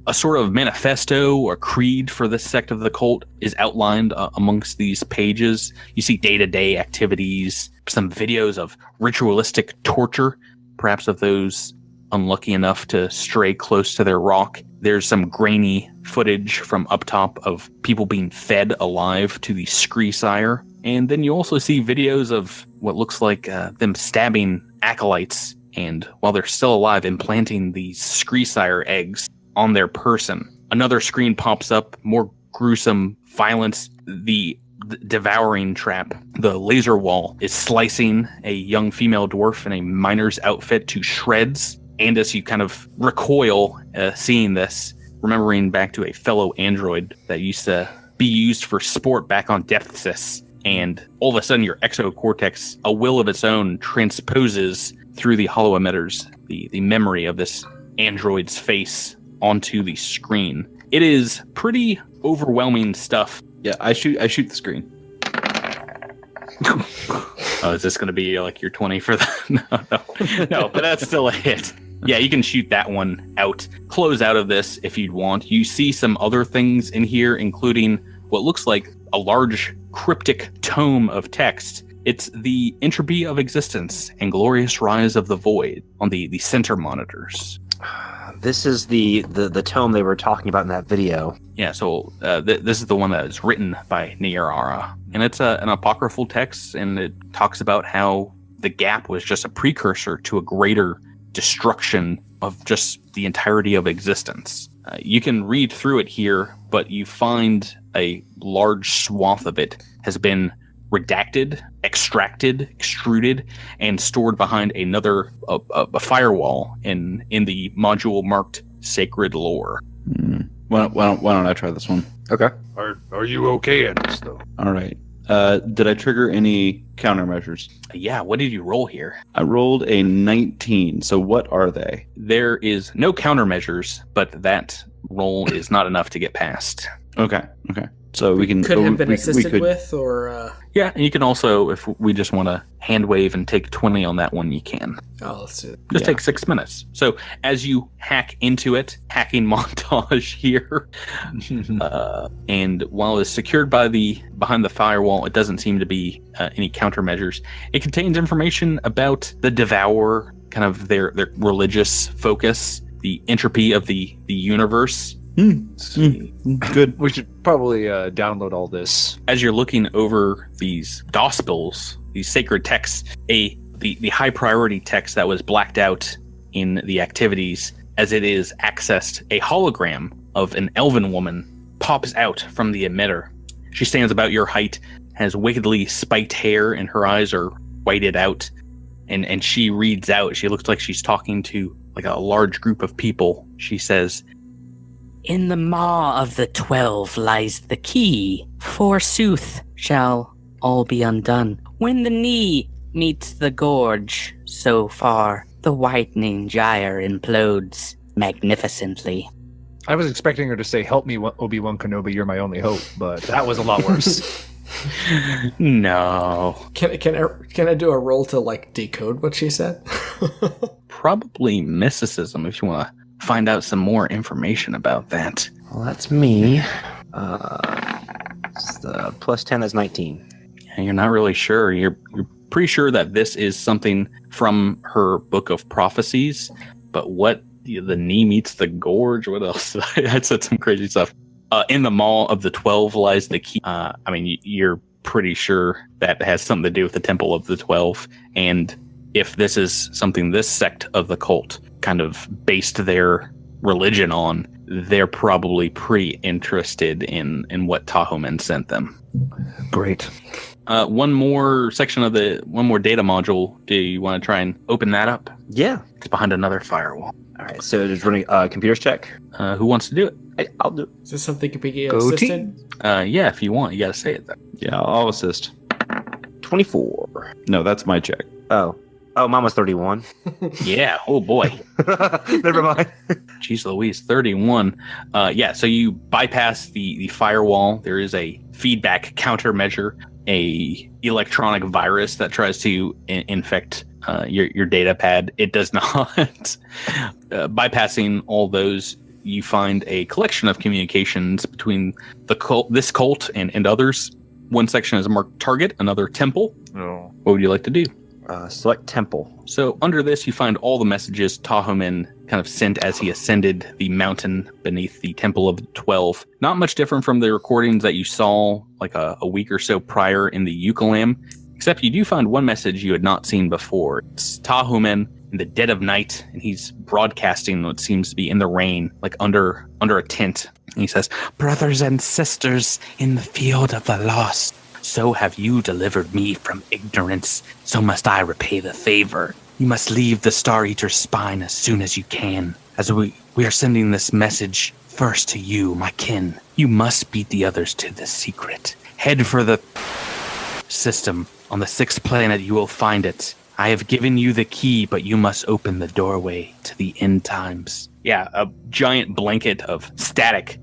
a sort of manifesto or creed for this sect of the cult is outlined amongst these pages. You see day-to-day activities, some videos of ritualistic torture, perhaps of those unlucky enough to stray close to their rock. There's some grainy footage from up top of people being fed alive to the Scree Sire. And then you also see videos of what looks like them stabbing acolytes, and while they're still alive, implanting these Scree Sire eggs on their person. Another screen pops up, more gruesome violence. The devouring trap, the laser wall, is slicing a young female dwarf in a miner's outfit to shreds. And as you kind of recoil seeing this, remembering back to a fellow android that used to be used for sport back on Depthsys, and all of a sudden your exocortex, a will of its own, transposes through the hollow emitters the memory of this android's face onto the screen. It is pretty overwhelming stuff. Yeah, I shoot the screen. Oh, is this going to be like your 20 for that? No, but that's still a hit. Yeah, you can shoot that one out. Close out of this if you'd want. You see some other things in here, including what looks like a large cryptic tome of text. It's the entropy of existence and glorious rise of the void on the center monitors. This is the tome they were talking about in that video. Yeah, so this is the one that is written by Nyarara. And it's an apocryphal text, and it talks about how the gap was just a precursor to a greater destruction of just the entirety of existence. You can read through it here, but you find a large swath of it has been redacted, extracted, extruded, and stored behind another a firewall in the module marked Sacred Lore. Why don't I try this one? Okay. Are you okay in this though? All right. Did I trigger any countermeasures? Yeah, what did you roll here? I rolled a 19. So what are they? There is no countermeasures, but that roll is not enough to get past. Okay. So we can could have been assisted with, or yeah, and you can also, if we just want to hand wave and take 20 on that one, you can. oh, let's do it. Just take 6 minutes. So as you hack into it, hacking montage here, and while it's secured behind the firewall, it doesn't seem to be any countermeasures. It contains information about the Devourer, kind of their religious focus, the entropy of the universe. Good. We should probably download all this. As you're looking over these Gospels, these sacred texts, the high priority text that was blacked out in the activities, as it is accessed, a hologram of an elven woman pops out from the emitter. She stands about your height, has wickedly spiked hair, and her eyes are whited out. And she reads out. She looks like she's talking to like a large group of people. She says, "In the maw of the 12 lies the key. Forsooth shall all be undone. When the knee meets the gorge, so far the whitening gyre implodes magnificently." I was expecting her to say, "Help me, Obi-Wan Kenobi, you're my only hope," but that was a lot worse. No. Can I do a roll to like decode what she said? Probably mysticism if you want to find out some more information about that. Well, that's me. It's the plus 10 is 19. And you're not really sure. You're pretty sure that this is something from her book of prophecies, but what the knee meets the gorge, what else? I said some crazy stuff. In the maw of the 12 lies the key. I mean, you're pretty sure that has something to do with the Temple of the 12. And if this is something this sect of the cult kind of based their religion on, they're probably pretty interested in what Tahomen sent them. Great. One more data module. Do you want to try and open that up? Yeah. It's behind another firewall. All right. So just running computers check. Who wants to do it? I'll do it. Is this something could be Go assisted? Yeah, if you want, you got to say it though. Yeah, I'll assist. 24. No, that's my check. Oh, mine was 31. Yeah. Oh boy. Never mind. Jeez Louise, 31. Yeah, so you bypass the firewall. There is a feedback countermeasure, a electronic virus that tries to infect your data pad. It does not. Bypassing all those, you find a collection of communications between this cult and others. One section is marked target, another temple. Oh. What would you like to do? Select temple. So under this, you find all the messages Tahomen kind of sent as he ascended the mountain beneath the Temple of the 12. Not much different from the recordings that you saw like a week or so prior in the Eucalam, except you do find one message you had not seen before. It's Tahomen in the dead of night, and he's broadcasting what seems to be in the rain, like under a tent. And he says, "Brothers and sisters in the field of the lost, so have you delivered me from ignorance, so must I repay the favor. You must leave the Star Eater's spine as soon as you can, as we are sending this message first to you, my kin. You must beat the others to the secret. Head for the..." system. On the 6th planet, you will find it. I have given you the key, but you must open the doorway to the end times. Yeah, a giant blanket of static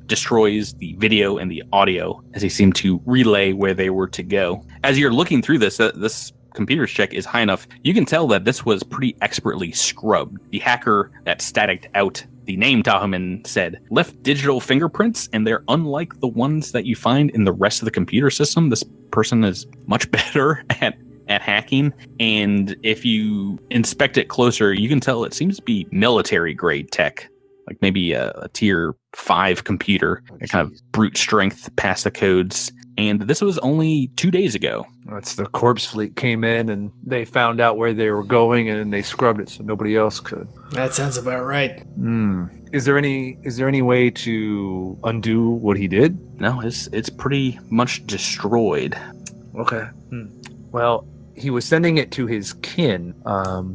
destroys the video and the audio as they seem to relay where they were to go. As you're looking through this, this computer's check is high enough, you can tell that this was pretty expertly scrubbed. The hacker that staticked out the name Tahuman said left digital fingerprints, and they're unlike the ones that you find in the rest of the computer system. This person is much better at hacking, and if you inspect it closer, you can tell it seems to be military grade tech, like maybe a tier 5 computer, kind of brute strength past the codes. And this was only 2 days ago. That's the corpse fleet came in and they found out where they were going and they scrubbed it so nobody else could. That sounds about right. Is there any way to undo what he did? No, it's pretty much destroyed. Okay. Well, he was sending it to his kin,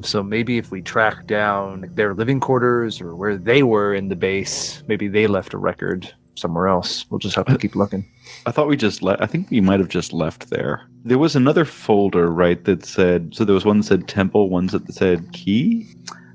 so maybe if we track down their living quarters or where they were in the base, maybe they left a record somewhere else. We'll just have to keep looking. I thought we just I think we might have just left there. There was another folder, right, that said, so there was one that said temple, one that said key?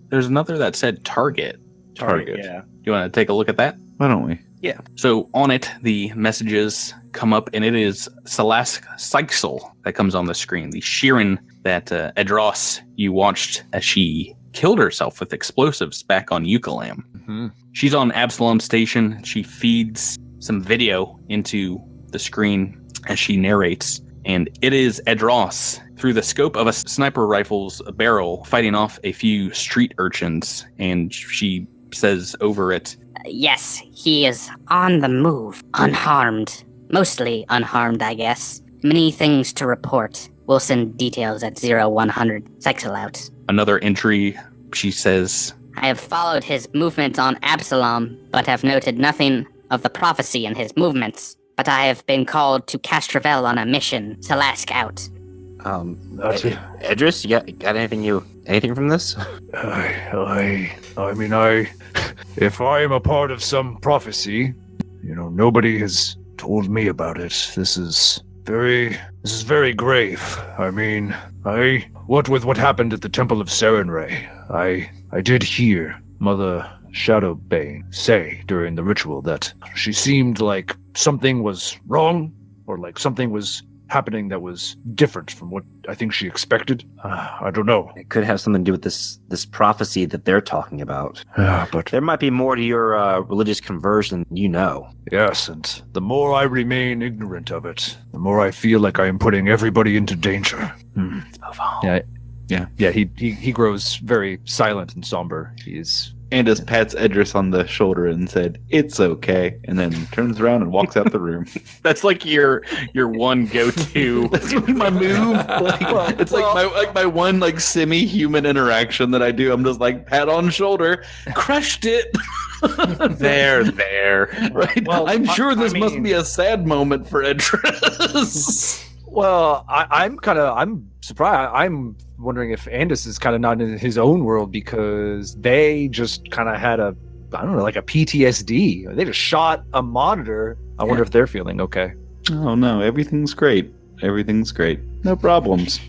There's another that said target. Target. Yeah. You want to take a look at that? Why don't we? Yeah. So on it, the messages come up, and it is Salask Sykesel that comes on the screen. The Sheeran that Edros you watched as she killed herself with explosives back on Eucalam. Mm-hmm. She's on Absalom Station. She feeds some video into the screen as she narrates, and it is Edros through the scope of a sniper rifle's barrel fighting off a few street urchins, and she says over it, Yes, he is on the move, unharmed. Mostly unharmed, I guess. Many things to report. We'll send details at 0100. Cycle out. Another entry, she says, I have followed his movements on Absalom, but have noted nothing of the prophecy in his movements. But I have been called to Castrovel on a mission. Salask out. Edris, you got anything from this? If I am a part of some prophecy, nobody has told me about it. This is very grave. What with what happened at the Temple of Serenray, I did hear Mother Shadowbane say during the ritual that she seemed like something was wrong, or like something was happening that was different from what I think she expected. I don't know. It could have something to do with this prophecy that they're talking about. But there might be more to your religious conversion than you know. Yes, and the more I remain ignorant of it, the more I feel like I am putting everybody into danger. Let's move on. Yeah. He grows very silent and somber. Andis pats Edris on the shoulder and said, "It's okay," and then turns around and walks out the room. That's like your one go-to. That's my move. It's like my one like semi-human interaction that I do. I'm just like pat on shoulder, crushed it. there. Right. Well, I'm sure this must be a sad moment for Edris. Well, I'm surprised. I'm wondering if Andis is kind of not in his own world, because they just kind of had a PTSD. They just shot a monitor. I wonder if they're feeling okay. Oh no, everything's great. No problems.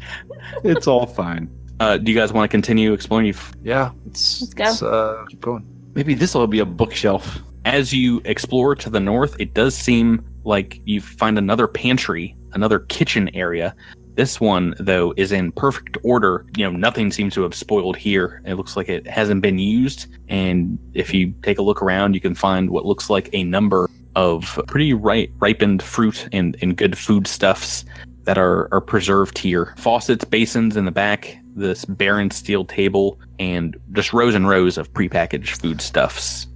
It's all fine. Do you guys want to continue exploring? Yeah, let's go. Let's keep going. Maybe this will be a bookshelf. As you explore to the north, it does seem like you find another pantry, another kitchen area. This one, though, is in perfect order. Nothing seems to have spoiled here. It looks like it hasn't been used. And if you take a look around, you can find what looks like a number of pretty ripened fruit and good foodstuffs that are preserved here. Faucets, basins in the back, this barren steel table, and just rows and rows of prepackaged foodstuffs.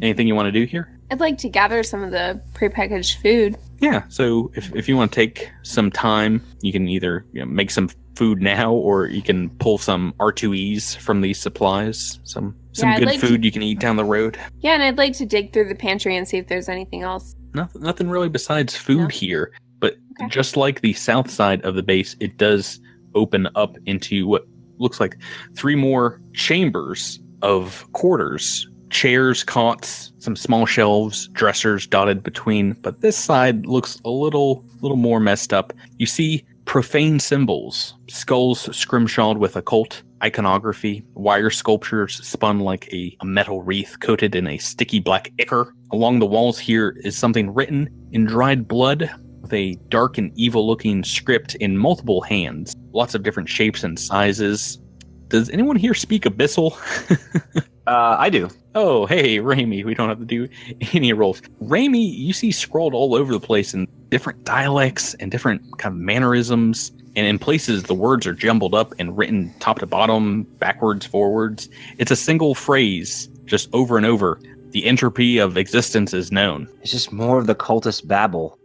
Anything you want to do here? I'd like to gather some of the prepackaged food. Yeah, so if you want to take some time, you can either make some food now, or you can pull some R2Es from these supplies. Some good food you can eat down the road. Yeah, and I'd like to dig through the pantry and see if there's anything else. Nothing really besides food here. But just like the south side of the base, it does open up into what looks like 3 more chambers of quarters. Chairs, cots, some small shelves, dressers dotted between, but this side looks a little more messed up. You see profane symbols, skulls scrimshawed with occult iconography, wire sculptures spun like a metal wreath coated in a sticky black ichor. Along the walls here is something written in dried blood with a dark and evil-looking script in multiple hands. Lots of different shapes and sizes. Does anyone here speak Abyssal? I do. Oh, hey, Raimi, we don't have to do any rolls. Raimi, you see scrawled all over the place in different dialects and different kind of mannerisms. And in places, the words are jumbled up and written top to bottom, backwards, forwards. It's a single phrase, just over and over. The entropy of existence is known. It's just more of the cultist babble,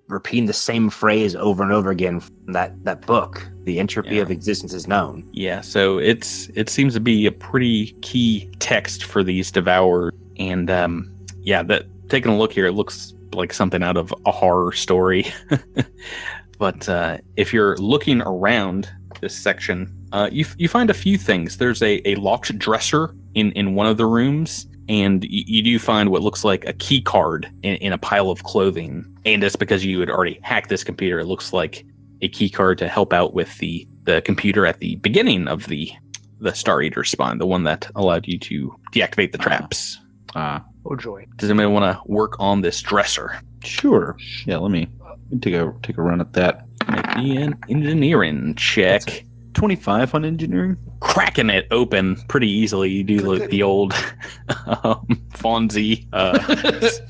repeating the same phrase over and over again from that book. The entropy of existence is known. Yeah, so it seems to be a pretty key text for these Devourers. And taking a look here, it looks like something out of a horror story. But if you're looking around this section, you find a few things. There's a locked dresser in one of the rooms, and you do find what looks like a key card in a pile of clothing. And it's because you had already hacked this computer. It looks like a key card to help out with the computer at the beginning of the Star Eater spawn, the one that allowed you to deactivate the traps. Oh joy. Does anybody want to work on this dresser? Sure. Yeah, let me take a run at that. Make me an engineering check. 25 on engineering. Cracking it open pretty easily. You do like the old Fonzie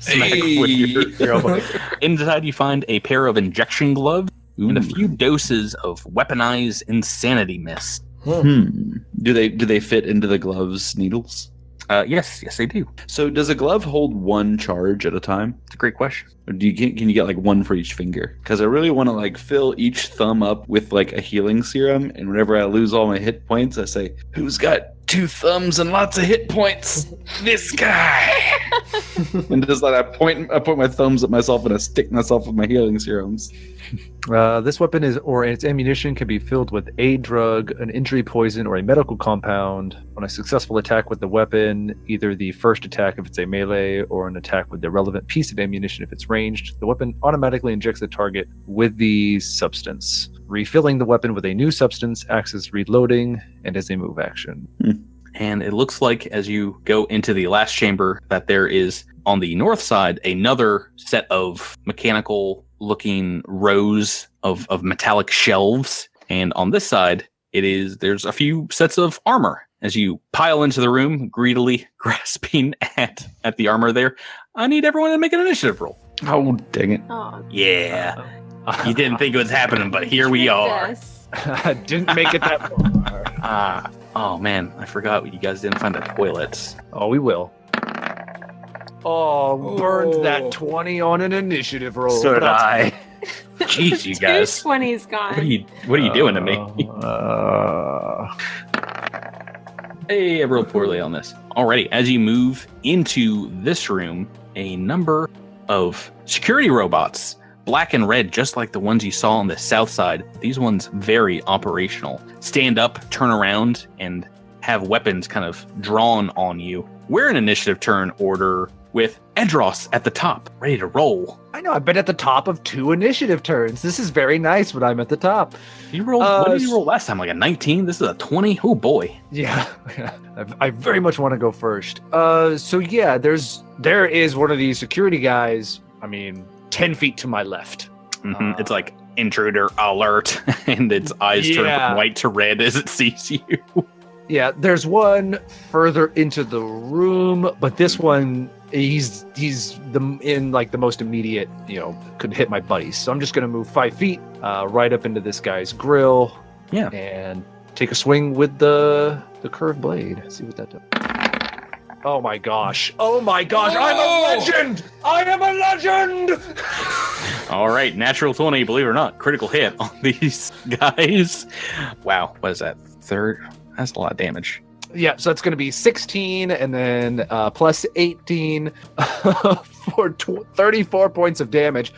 smack with your elbow. Inside you find a pair of injection gloves and a few doses of weaponized insanity mist. Do they fit into the gloves needles? Yes, they do. So does a glove hold one charge at a time? It's a great question. Or can you get like one for each finger? Because I really want to like fill each thumb up with like a healing serum, and whenever I lose all my hit points, I say, "Who's got 2 thumbs and lots of hit points? This guy." And just like I point my thumbs at myself and I stick myself with my healing serums. This weapon or its ammunition can be filled with a drug, an injury poison, or a medical compound. On a successful attack with the weapon, either the first attack if it's a melee, or an attack with the relevant piece of ammunition if it's ranged, the weapon automatically injects the target with the substance. Refilling the weapon with a new substance acts as reloading and as a move action. And it looks like as you go into the last chamber that there is, on the north side, another set of mechanical looking rows of metallic shelves. And on this side, there's a few sets of armor. As you pile into the room, greedily grasping at the armor there, I need everyone to make an initiative roll. Oh, dang it. Oh, Yeah. You didn't think it was happening, but here we are. yes. I didn't make it that far. Oh man, I forgot you guys didn't find the toilets. Oh, we will. Oh, burned that 20 on an initiative roll. So did I. Jeez, you guys. 220's gone. What are you doing to me? Hey, I rolled poorly on this. Alrighty, as you move into this room, a number of security robots, black and red, just like the ones you saw on the south side. These ones very operational. Stand up, turn around, and have weapons kind of drawn on you. We're in initiative turn order with Edros at the top, ready to roll. I know, I've been at the top of 2 initiative turns. This is very nice when I'm at the top. You rolled, what did you roll last time? Like a 19? This is a 20? Oh boy. Yeah, I very much want to go first. So yeah, there is one of these security guys, 10 feet to my left. Mm-hmm. It's like intruder alert, and its eyes turn from white to red as it sees you. Yeah, there's one further into the room, but this one, he's the most immediate, could hit my buddies. So I'm just gonna move 5 feet right up into this guy's grill. Yeah. And take a swing with the curved blade. See what that does. Oh my gosh. I'm a legend! I am a legend! All right, natural 20, believe it or not, critical hit on these guys. Wow, what is that? Third? That's a lot of damage. Yeah, so that's going to be 16 and then plus 18 for 34 points of damage.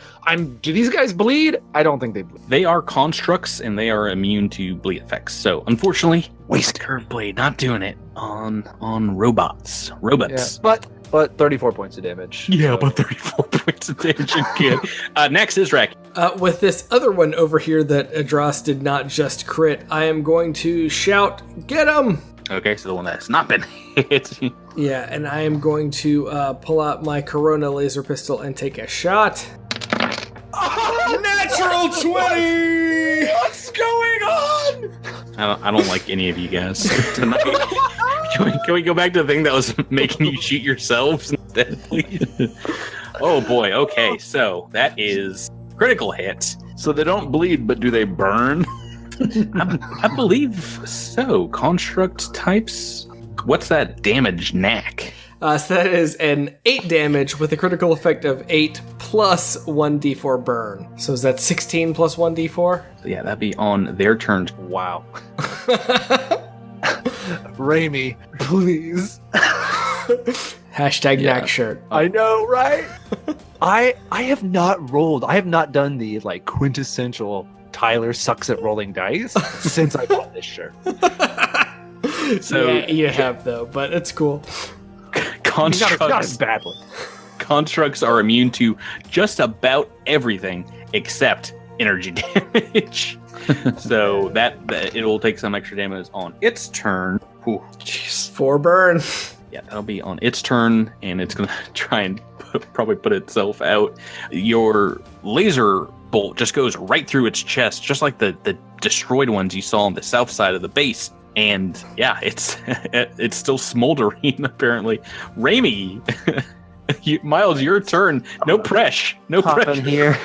Do these guys bleed? I don't think they bleed. They are constructs and they are immune to bleed effects. So unfortunately, waste curved blade, not doing it on robots. Yeah, but but 34 points of damage. Yeah, but 34 points of damage again. Next is Rek. With this other one over here that Adras did not just crit, I am going to shout, "Get him!" Okay, so the one that's not been hit. Yeah, and I am going to pull out my Corona laser pistol and take a shot. Natural 20! What's going on? I don't like any of you guys tonight. Can we go back to the thing that was making you shoot yourselves instead, please? Oh boy, okay, so that is critical hit. So they don't bleed, but do they burn? I believe so. Construct types. What's that damage knack? So that is an 8 damage with a critical effect of 8 plus 1d4 burn. So is that 16 plus 1d4? So yeah, that'd be on their turns. Wow. Raimi, please. Hashtag knack shirt. I know, right? I have not rolled. I have not done the like quintessential Tyler sucks at rolling dice since I bought this shirt. So yeah, you have though, but it's cool. Not as badly. Constructs are immune to just about everything except energy damage. So that it'll take some extra damage on its turn. Ooh, jeez. 4 burn. Yeah, that'll be on its turn, and it's gonna try and probably put itself out. Your laser bolt just goes right through its chest, just like the destroyed ones you saw on the south side of the base. And yeah, it's still smoldering apparently. Raimi, Miles, your turn. No pressure. No Hop pressure in here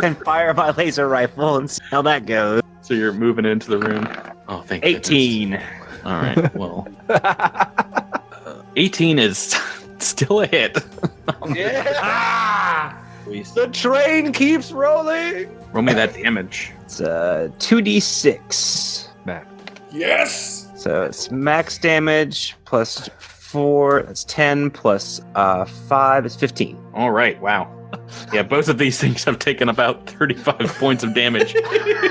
and fire my laser rifle and see how that goes. So you're moving into the room. Oh, thank 18. goodness. All right. Well, 18 is still a hit. Yeah. The train keeps rolling. Roll me that damage. It's 2d6. Matt. Yes! So it's max damage plus 4. That's 10 plus 5 is 15. All right. Wow. Yeah, both of these things have taken about 35 points of damage.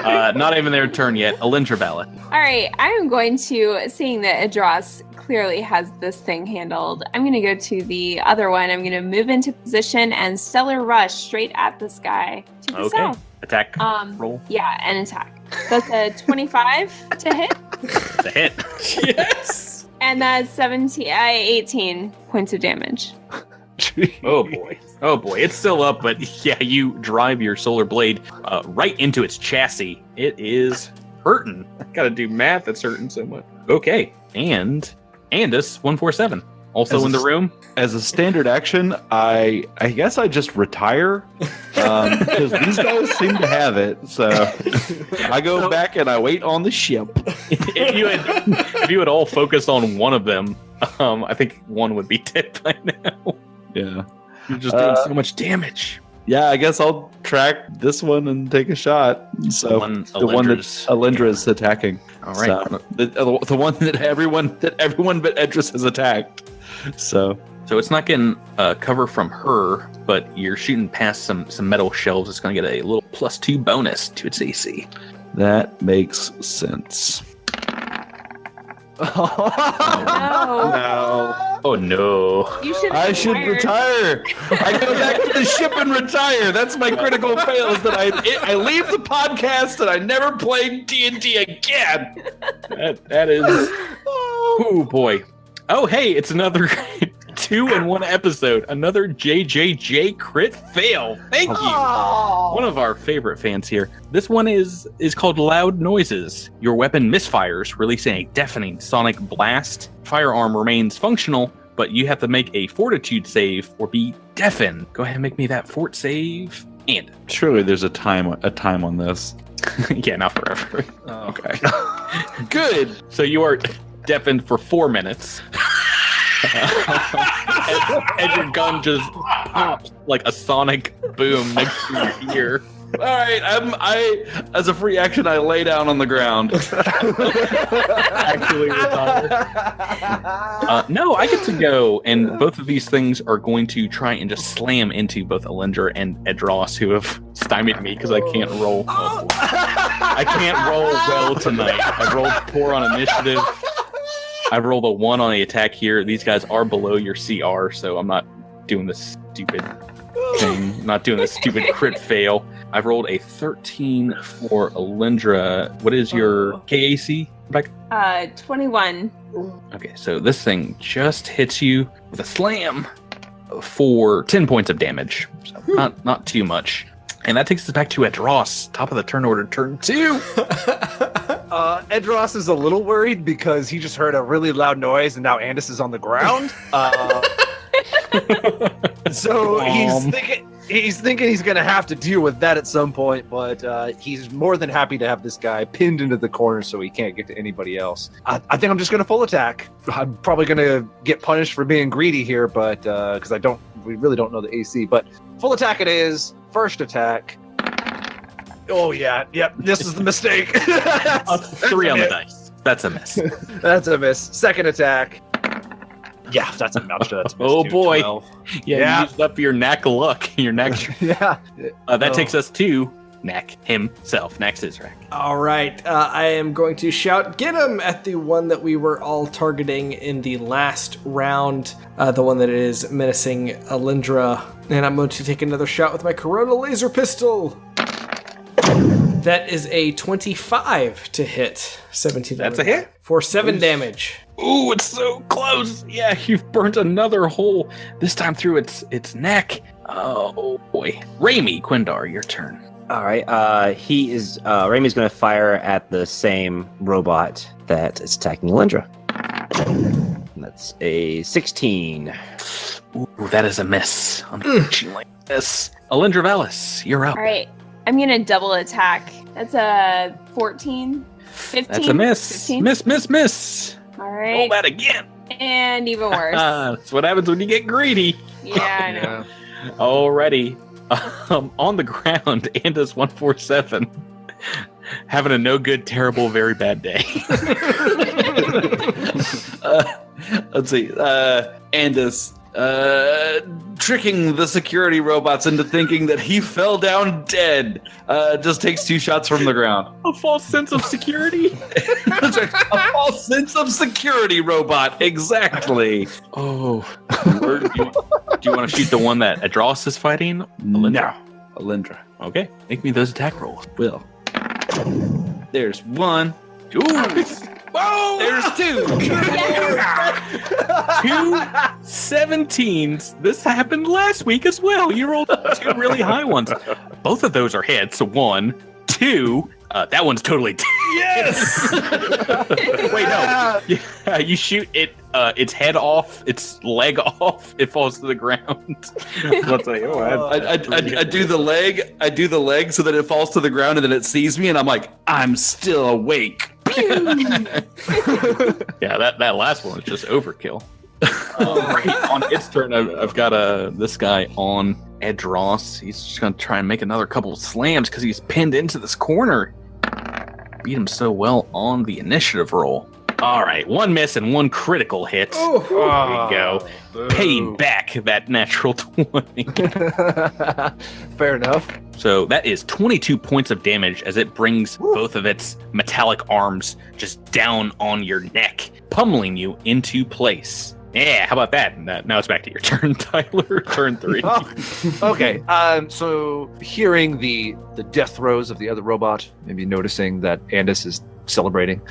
Not even their turn yet. Alindra Ballot. All right, I am going to, seeing that Adras clearly has this thing handled, I'm going to go to the other one. I'm going to move into position and stellar rush straight at this guy to the south. Attack roll. Yeah, an attack. That's a 25 to hit. It's a hit. Yes! And that's 18 points of damage. Oh boy. Oh boy. It's still up, but yeah, you drive your solar blade right into its chassis. It is hurting. I gotta do math that's hurting so much. Okay. And Andus 147. Also in the room. As a standard action, I guess I just retire because these guys seem to have it. So I go back and I wait on the ship. If you had all focused on one of them, I think one would be dead by now. Yeah, You're just doing so much damage. Yeah, I guess I'll track this one and take a shot. So the one that Alindra is attacking. All right, so, the one that everyone but Edris has attacked. So it's not getting cover from her, but you're shooting past some metal shelves. It's going to get a little +2 bonus to its AC. That makes sense. No. Oh no! I should retire. I go back to the ship and retire. That's my critical fail. Is that I leave the podcast and I never play D&D again. That is. Oh boy. Oh hey, it's another 2-in-1 episode. Another JJJ crit fail. Thank you. One of our favorite fans here. This one is called Loud Noises. Your weapon misfires, releasing a deafening sonic blast. Firearm remains functional, but you have to make a fortitude save or be deafened. Go ahead and make me that fort save. And surely there's a time on this. Yeah, not forever. Oh. Okay. Good. So you are deafened for 4 minutes. and your gun just pops like a sonic boom next to your ear. All right, I as a free action, I lay down on the ground. Actually retire. No, I get to go, and both of these things are going to try and just slam into both Alindra and Edros, who have stymied me because I can't roll. I can't roll well tonight. I rolled poor on initiative. I've rolled a 1 on the attack here. These guys are below your CR, so I'm not doing this stupid thing. I'm not doing this stupid crit fail. I've rolled a 13 for Alindra. What is your KAC, Rebecca? 21. Okay, so this thing just hits you with a slam for 10 points of damage. So not too much. And that takes us back to Edros, top of the turn order, turn 2. Edros is a little worried because he just heard a really loud noise and now Andis is on the ground. So he's thinking he's going to have to deal with that at some point, but he's more than happy to have this guy pinned into the corner so he can't get to anybody else. I think I'm just going to full attack. I'm probably going to get punished for being greedy here, but because we really don't know the AC, but full attack it is. First attack. Oh yeah, yep. This is the mistake. 3 on the dice. That's a miss. That's a miss. Second attack. Yeah, that's a miss. Oh too, boy. 12. Yeah, you used up your knack luck. Your knack. Yeah. That takes us to Knack himself. Knack Sizrak. All right, I am going to shout, "Get him!" at the one that we were all targeting in the last round, the one that is menacing Alindra. And I'm going to take another shot with my Corona laser pistol. That is a 25 to hit. 17. That's a hit. For 7 damage. Ooh, it's so close. Yeah, you've burnt another hole. This time through its neck. Oh boy. Raimi, Quindar, your turn. All right. Raimi's going to fire at the same robot that is attacking Alindra. That's a 16. Ooh, that is a miss. Unfortunately, miss. Alindra Valis, you're up. All right. I'm going to double attack. That's a 14. 15. That's a miss. 15. Miss. All right. Roll that again. And even worse. That's what happens when you get greedy. Yeah, I know. Alrighty. On the ground, Andis 147. Having a no good, terrible, very bad day. Let's see. Andis tricking the security robots into thinking that he fell down dead. Just takes 2 shots from the ground. A false sense of security? That's right. A false sense of security robot. Exactly. Oh. Do you want to shoot the one that Adros is fighting? Alindra? No. Alindra. Okay. Make me those attack rolls. Will. There's 1. Ooh. Whoa! There's 2. 2 17s. This happened last week as well. You rolled 2 really high ones. Both of those are hits. 1, 2. That one's totally. Yes. Wait, no. Yeah, you shoot it. Its head off. Its leg off. It falls to the ground. I'll tell you what. I do the leg. I do the leg so that it falls to the ground, and then it sees me, and I'm like, I'm still awake. Yeah, that last one was just overkill. On its turn, I've got this guy on Edros. He's just going to try and make another couple of slams because he's pinned into this corner. Beat him so well on the initiative roll. All right, 1 miss and 1 critical hit. There you go. Paid back that natural 20. Fair enough. So that is 22 points of damage as it brings both of its metallic arms just down on your neck, pummeling you into place. Yeah, how about that? Now it's back to your turn, Tyler. Turn 3. Okay. So hearing the death throes of the other robot, maybe noticing that Andis is celebrating.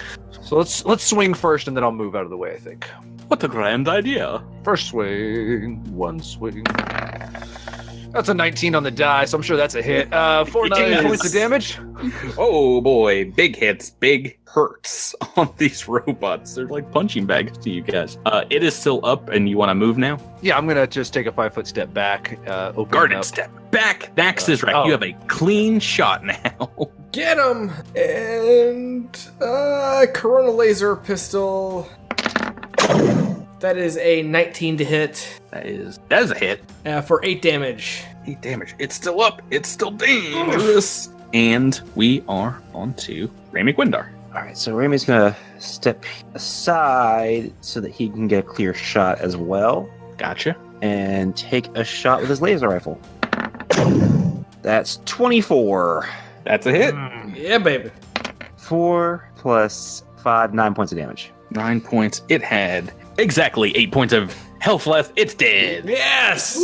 So let's swing first, and then I'll move out of the way, I think. What a grand idea. First swing. 1 swing. That's a 19 on the die, so I'm sure that's a hit. 14 points of damage. Oh boy, big hits, big hurts on these robots. They're like punching bags to you guys. It is still up, and you want to move now? Yeah, I'm gonna just take a 5-foot step back. Open Guarded up. step back. Dax is right. You have a clean shot now. Get him! And Corona laser pistol. That is a 19 to hit. That is a hit. For 8 damage. 8 damage. It's still up. It's still dangerous. And we are on to Raimi Quindar. All right, so Raimi's gonna step aside so that he can get a clear shot as well. Gotcha. And take a shot with his laser rifle. That's 24. That's a hit. Yeah, baby. 4 plus 5, 9 points of damage. 9 points. It had exactly 8 points of health left. It's dead. Yes!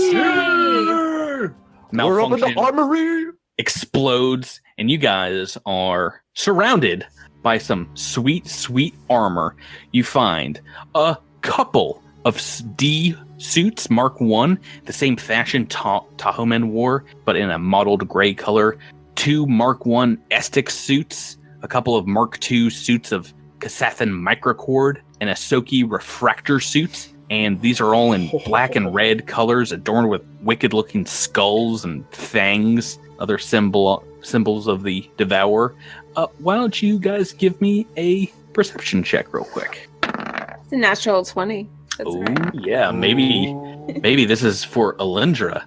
We're up in the armory. Explodes, and you guys are surrounded by some sweet, sweet armor. You find a couple of D suits, Mark 1, the same fashion Tahoe men wore, but in a mottled gray color. 2 Mark 1 Estic suits, a couple of Mark 2 suits of Kasathan Microcord, and a Soki Refractor suit. And these are all in black and red colors, adorned with wicked-looking skulls and fangs, other symbols of the Devourer. Why don't you guys give me a perception check real quick? It's a natural 20. That's right. Yeah, maybe this is for Alindra.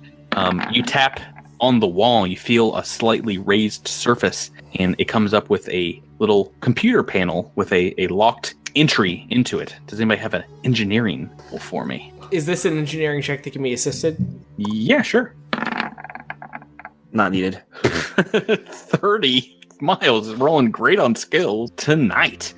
You tap on the wall, you feel a slightly raised surface, and it comes up with a little computer panel with a locked entry into it. Does anybody have an engineering roll for me? Is this an engineering check that can be assisted? Yeah, sure. Not needed. 30. Miles is rolling great on skills tonight.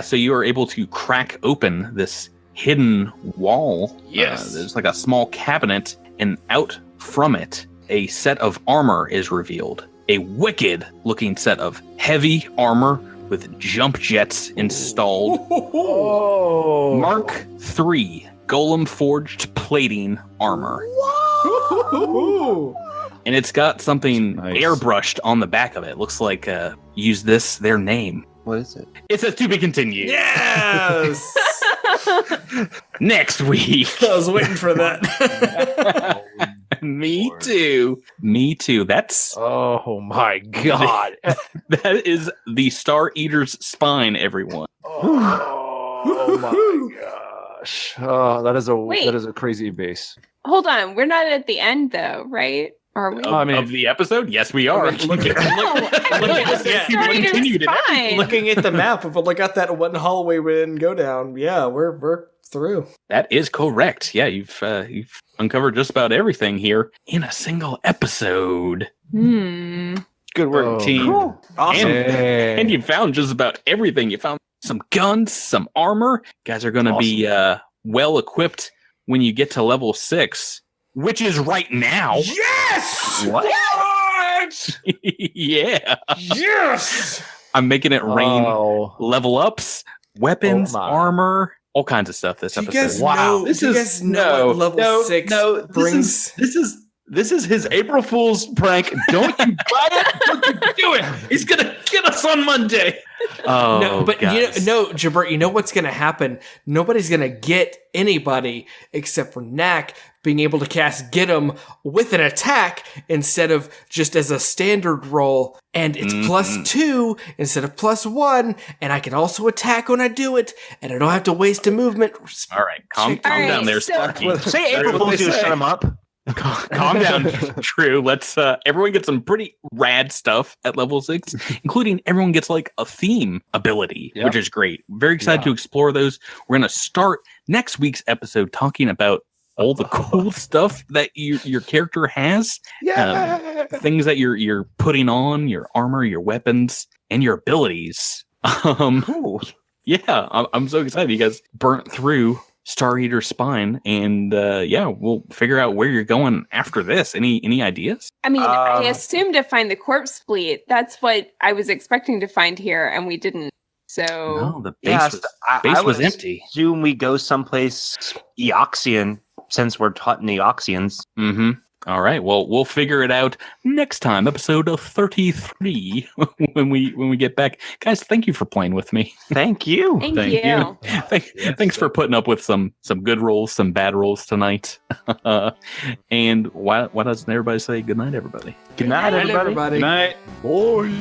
So you are able to crack open this hidden wall. Yes. There's like a small cabinet, and out from it, a set of armor is revealed. A wicked looking set of heavy armor with jump jets installed. Oh. Mark 3 Golem forged plating armor. And it's got something airbrushed on the back of it. Looks like use this, their name. What is it? It says to be continued. Yes! Next week. I was waiting for that. Me too. That's Oh my god. that is the Star Eater's spine, everyone. Oh my gosh. Oh, that is a crazy base. Hold on. We're not at the end, though, right? Are we? Of the episode? Yes, we are. Look at Looking at the map, if we look at that one hallway we didn't go down, yeah, we're through. That is correct. Yeah, you've uncovered just about everything here in a single episode. Hmm. Good work, team. Cool. Awesome. And you found just about everything. You found some guns, some armor. You guys are going to be well equipped when you get to level 6, which is right now. Yes! What? Yeah. Yes! I'm making it rain level ups, weapons, Oh my. armor, all kinds of stuff this Do you episode. guys know, This do you is- guys know what level 6 brings? This is his April Fool's prank. Don't you buy it? Don't you do it? He's gonna get us on Monday. Oh, No, but guys. Jabert, you know what's going to happen? Nobody's going to get anybody except for Knack being able to cast Get 'em with an attack instead of just as a standard roll. And it's +2 instead of +1. And I can also attack when I do it. And I don't have to waste a movement. All right, calm All right, down there, so- Sparky. Say April Fool's, you shut him up. Calm down, True. Let's everyone get some pretty rad stuff at level 6, including everyone gets like a theme ability, which is great. Very excited to explore those. We're gonna start next week's episode talking about all the cool stuff that your character has. Things that you're putting on, your armor, your weapons, and your abilities. Cool. Yeah, I'm so excited. You guys burnt through Star Eater Spine, and we'll figure out where you're going after this. Any ideas? I mean, I assumed to find the corpse fleet. That's what I was expecting to find here, and we didn't. So No, the base Yes, was, I was would empty. assume we go someplace Eoxian, since we're taught in Eoxians. Mm-hmm. All right. Well, we'll figure it out next time, episode of 33, when we get back. Guys, thank you for playing with me. Thank you. thank Thank you. Thanks for putting up with some good rolls, some bad rolls tonight. And why doesn't everybody say good night, everybody? Good night, Good night, everybody. everybody. Good night. Boy.